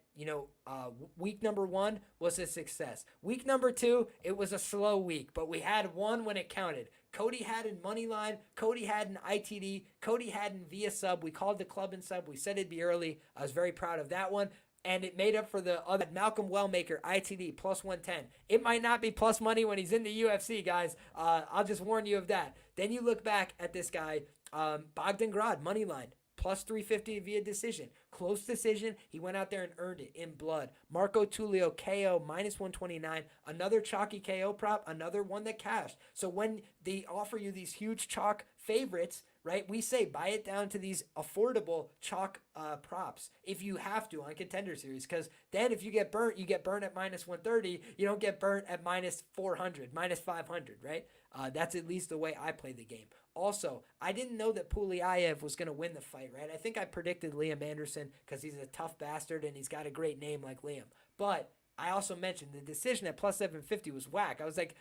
week number 1 was a success. Week number 2, it was a slow week, but we had one when it counted. Cody had in money line. Cody had in ITD. Cody had in via sub. We called the club in sub. We said it'd be early. I was very proud of that one. And it made up for the other. Malcolm Wellmaker, ITD, plus 110. It might not be plus money when he's in the UFC, guys. I'll just warn you of that. Then you look back at this guy, Bogdan Grad, money line, plus 350 via decision. Close decision. He went out there and earned it in blood. Marco Tulio, KO, minus 129. Another chalky KO prop, another one that cashed. So when they offer you these huge chalk favorites, right? We say buy it down to these affordable chalk props if you have to on Contender Series, because then if you get burnt, you get burnt at minus 130. You don't get burnt at minus 400, minus 500, right? That's at least the way I play the game. Also, I didn't know that Puliaev was going to win the fight, right? I think I predicted Liam Anderson because he's a tough bastard and he's got a great name like Liam. But I also mentioned the decision at plus 750 was whack. I was like,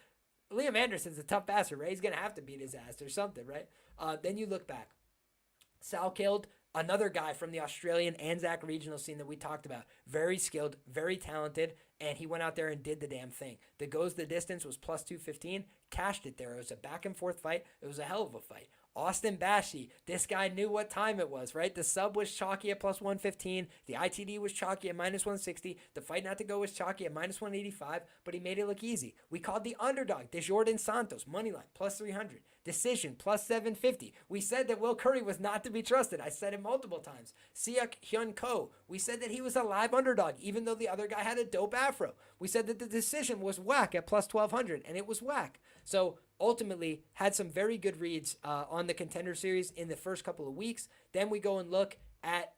Liam Anderson's a tough bastard, right? He's going to have to beat his ass or something, right? Then you look back. Sal killed another guy from the Australian Anzac regional scene that we talked about. Very skilled, very talented, and he went out there and did the damn thing. The goes the distance was plus 215, cashed it there. It was a back and forth fight. It was a hell of a fight. Austin Bashi, this guy knew what time it was, right? The sub was chalky at plus 115. The ITD was chalky at minus 160. The fight not to go was chalky at minus 185, but he made it look easy. We called the underdog, Desjardins Santos, moneyline, plus 300. Decision, plus 750. We said that Will Curry was not to be trusted. I said it multiple times. Siak Hyun Ko, we said that he was a live underdog, even though the other guy had a dope afro. We said that the decision was whack at plus 1200, and it was whack. So ultimately had some very good reads on the Contender Series in the first couple of weeks. Then we go and look at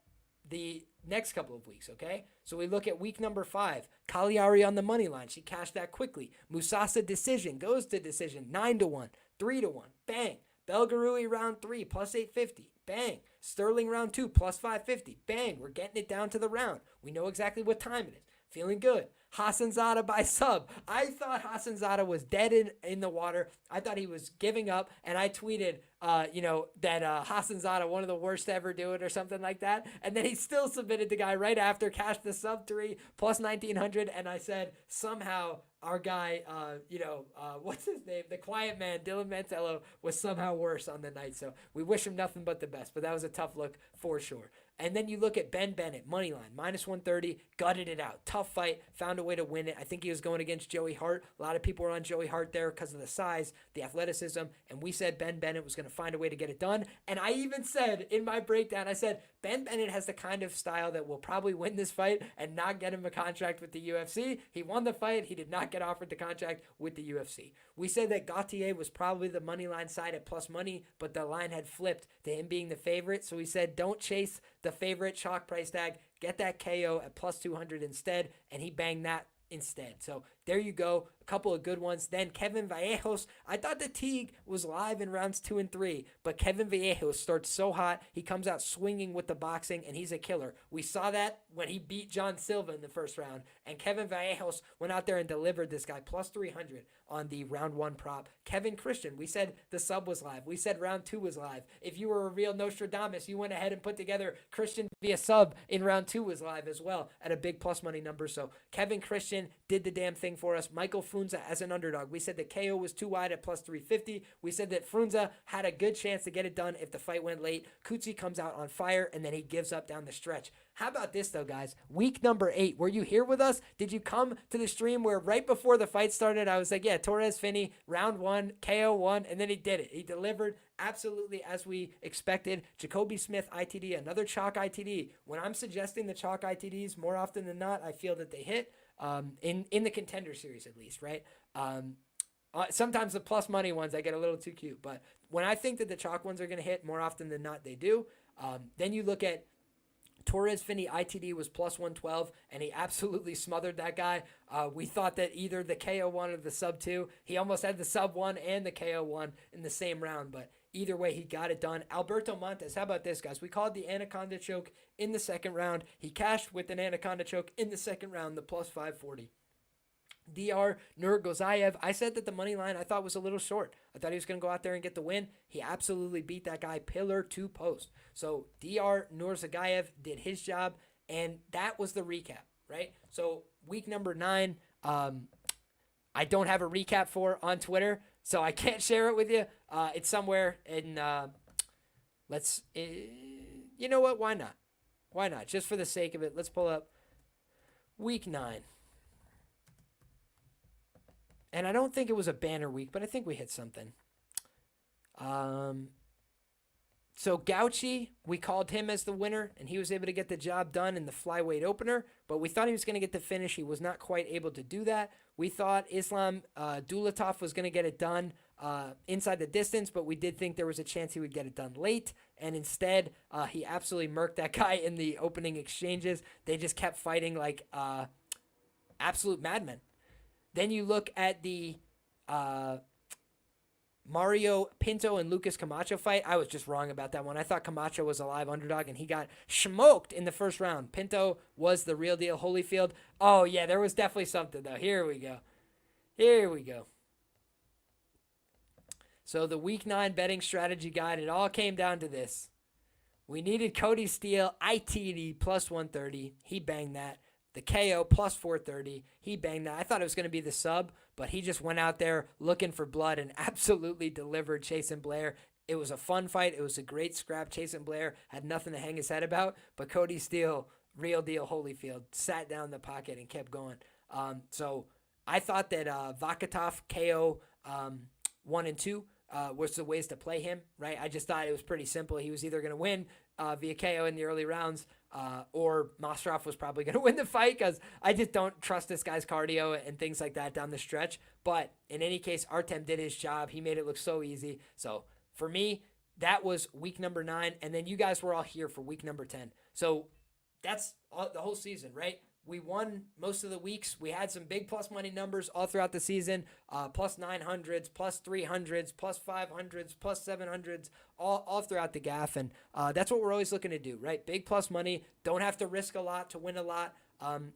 the next couple of weeks, okay? So we look at week number 5. Cagliari on the money line. She cashed that quickly. Musasa decision goes to decision 9-1, 3-1. Bang. Belgarui round 3 plus 850. Bang. Sterling round 2 plus 550. Bang. We're getting it down to the round. We know exactly what time it is. Feeling good. Hassan Zada by sub. I thought Hassan Zada was dead in the water. I thought he was giving up, and I tweeted, that Hassan Zada, one of the worst to ever do it or something like that. And then he still submitted the guy right after, cashed the sub 3 plus 1900, and I said somehow our guy, what's his name? The quiet man, Dylan Mantello, was somehow worse on the night. So we wish him nothing but the best, but that was a tough look for sure. And then you look at Ben Bennett, money line, minus 130, gutted it out. Tough fight, found a way to win it. I think he was going against Joey Hart. A lot of people were on Joey Hart there because of the size, the athleticism, and we said Ben Bennett was going to find a way to get it done. And I even said in my breakdown, I said, Ben Bennett has the kind of style that will probably win this fight and not get him a contract with the UFC. He won the fight. He did not get offered the contract with the UFC. We said that Gauthier was probably the money line side at plus money, but the line had flipped to him being the favorite. So we said, don't chase the favorite chalk price tag. Get that KO at plus 200 instead, and he banged that instead. So there you go. A couple of good ones. Then Kevin Vallejos. I thought the Teague was live in rounds 2 and 3, but Kevin Vallejos starts so hot. He comes out swinging with the boxing, and he's a killer. We saw that when he beat John Silva in the first round, and Kevin Vallejos went out there and delivered this guy plus 300 on the round 1 prop. Kevin Christian, we said the sub was live. We said round 2 was live. If you were a real Nostradamus, you went ahead and put together Christian via sub in round 2 was live as well at a big plus money number. So Kevin Christian did the damn thing for us. Michael Frunza as an underdog. We said the KO was too wide at plus 350. We said that Frunza had a good chance to get it done if the fight went late. Kutsi comes out on fire, and then he gives up down the stretch. How about this, though, guys? Week number 8. Were you here with us? Did you come to the stream where right before the fight started, I was like, yeah, Torres Finney, round 1, KO 1, and then he did it. He delivered absolutely as we expected. Jacoby Smith, ITD, another chalk ITD. When I'm suggesting the chalk ITDs, more often than not, I feel that they hit. In the Contender Series at least, right? Sometimes the plus money ones I get a little too cute, but when I think that the chalk ones are going to hit, more often than not they do. Then you look at Torres Finney ITD was plus 112, and he absolutely smothered that guy. We thought that either the KO 1 or the sub 2. He almost had the sub 1 and the KO 1 in the same round, but either way, he got it done. Alberto Montes, how about this, guys? We called the Anaconda choke in the second round. He cashed with an Anaconda choke in the second round, the plus 540. DR Nurgozayev, I said that the money line I thought was a little short. I thought he was going to go out there and get the win. He absolutely beat that guy pillar to post. So DR Nurgozayev did his job, and that was the recap, right? So week number 9, I don't have a recap for on Twitter, so I can't share it with you. It's somewhere in, you know what? Why not? Why not? Just for the sake of it, let's pull up week 9. And I don't think it was a banner week, but I think we hit something. So Gauchi, we called him as the winner, and he was able to get the job done in the flyweight opener. But we thought he was going to get the finish. He was not quite able to do that. We thought Islam Dulatov was going to get it done inside the distance, but we did think there was a chance he would get it done late. And instead, he absolutely murked that guy in the opening exchanges. They just kept fighting like absolute madmen. Then you look at the Mario Pinto and Lucas Camacho fight. I was just wrong about that one. I thought Camacho was a live underdog, and he got smoked in the first round. Pinto was the real deal. Holyfield, oh, yeah, there was definitely something, though. Here we go. So the Week 9 betting strategy guide, it all came down to this. We needed Cody Steele, ITD, plus 130. He banged that. The KO plus 430. He banged that. I thought it was going to be the sub, but he just went out there looking for blood and absolutely delivered Chasen Blair. It was a fun fight. It was a great scrap. Chasen Blair had nothing to hang his head about, but Cody Steele, real deal Holyfield, sat down in the pocket and kept going. So I thought that Vakatov KO 1 and 2 was the ways to play him, right? I just thought it was pretty simple. He was either going to win via KO in the early rounds, or Mastrov was probably going to win the fight, because I just don't trust this guy's cardio and things like that down the stretch. But in any case, Artem did his job. He made it look so easy. So for me, that was week number 9. And then you guys were all here for week number 10. So that's the whole season, right? We won most of the weeks. We had some big plus money numbers all throughout the season, plus 900s, plus 300s, plus 500s, plus 700s, all throughout the gaff. And that's what we're always looking to do, right? Big plus money. Don't have to risk a lot to win a lot.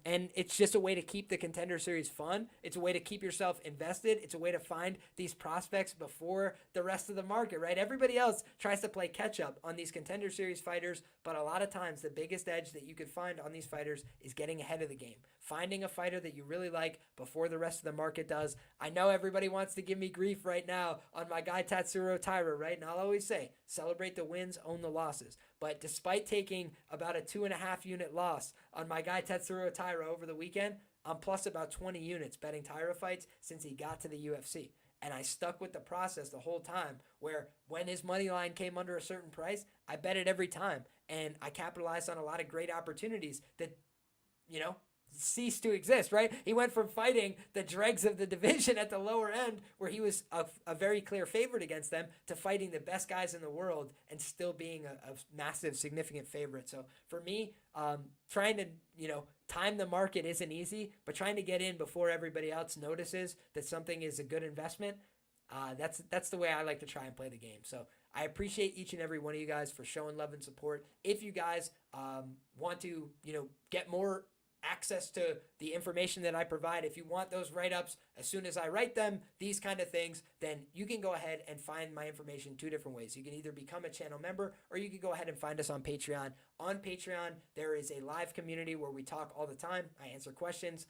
And it's just a way to keep the Contender Series fun. It's a way to keep yourself invested. It's a way to find these prospects before the rest of the market, right? Everybody else tries to play catch up on these Contender Series fighters, but a lot of times the biggest edge that you could find on these fighters is getting ahead of the game. Finding a fighter that you really like before the rest of the market does. I know everybody wants to give me grief right now on my guy Tatsuro Taira, right? And I'll always say, celebrate the wins, own the losses. But despite taking about a 2.5 unit loss on my guy Tatsuro Taira over the weekend, I'm plus about 20 units betting Taira fights since he got to the UFC. And I stuck with the process the whole time, where when his money line came under a certain price, I bet it every time. And I capitalized on a lot of great opportunities that, ceased to exist, right? He went from fighting the dregs of the division at the lower end, where he was a very clear favorite against them, to fighting the best guys in the world and still being a massive, significant favorite. So for me, trying to, time the market isn't easy, but trying to get in before everybody else notices that something is a good investment, that's the way I like to try and play the game. So I appreciate each and every one of you guys for showing love and support. If you guys want to, get more access to the information that I provide, if you want those write-ups as soon as I write them, these kind of things, then you can go ahead and find my information 2 different ways. You can either become a channel member, or you can go ahead and find us on Patreon. On Patreon, there is a live community where we talk all the time. I answer questions,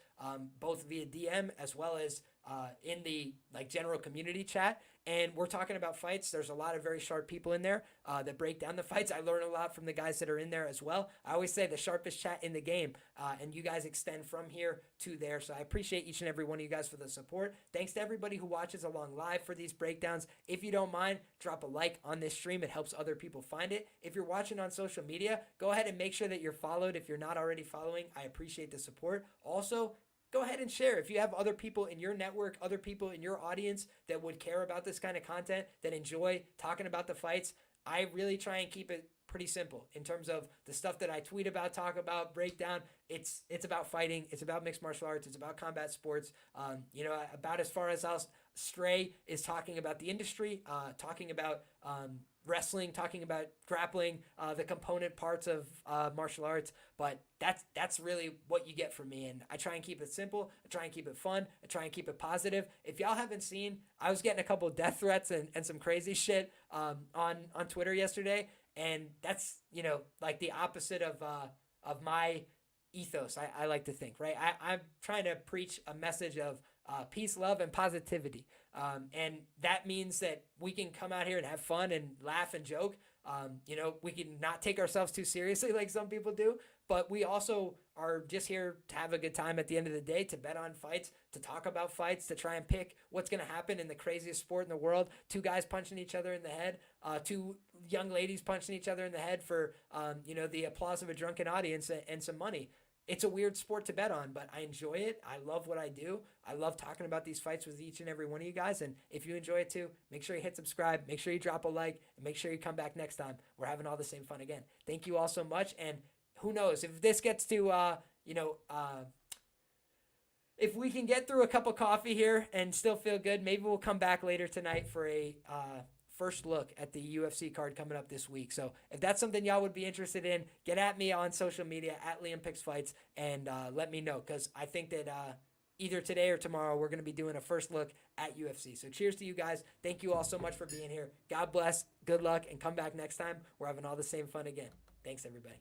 both via DM as well as in the general community chat. And we're talking about fights. There's a lot of very sharp people in there that break down the fights. I learn a lot from the guys that are in there as well. I always say the sharpest chat in the game, and you guys extend from here to there. So I appreciate each and every one of you guys for the support. Thanks to everybody who watches along live for these breakdowns. If you don't mind, drop a like on this stream. It helps other people find it. If you're watching on social media, go ahead and make sure that you're followed. If you're not already following, I appreciate the support. Also, go ahead and share. If you have other people in your network, other people in your audience that would care about this kind of content, that enjoy talking about the fights, I really try and keep it pretty simple in terms of the stuff that I tweet about, talk about, break down. It's about fighting. It's about mixed martial arts. It's about combat sports. About as far as I'll stray is talking about the industry, talking about wrestling, talking about grappling, the component parts of martial arts. But that's really what you get from me. And I try and keep it simple. I try and keep it fun. I try and keep it positive. If y'all haven't seen, I was getting a couple of death threats and some crazy shit on Twitter yesterday. And that's, the opposite of my ethos, I like to think, right? I'm trying to preach a message of peace, love, and positivity. And that means that we can come out here and have fun and laugh and joke, We can not take ourselves too seriously like some people do, but we also are just here to have a good time at the end of the day, to bet on fights, to talk about fights, to try and pick what's going to happen in the craziest sport in the world. Two guys punching each other in the head, two young ladies punching each other in the head for, the applause of a drunken audience and some money. It's a weird sport to bet on, but I enjoy it. I love what I do. I love talking about these fights with each and every one of you guys. And if you enjoy it too, make sure you hit subscribe, make sure you drop a like, and make sure you come back next time. We're having all the same fun again. Thank you all so much. And who knows, if this gets to, if we can get through a cup of coffee here and still feel good, maybe we'll come back later tonight for a first look at the UFC card coming up this week. So if that's something y'all would be interested in, get at me on social media at Liam Picks Fights and let me know, because I think that either today or tomorrow we're going to be doing a first look at UFC. So cheers to you guys. Thank you all so much for being here. God bless, good luck, and come back next time. We're having all the same fun again. Thanks, everybody.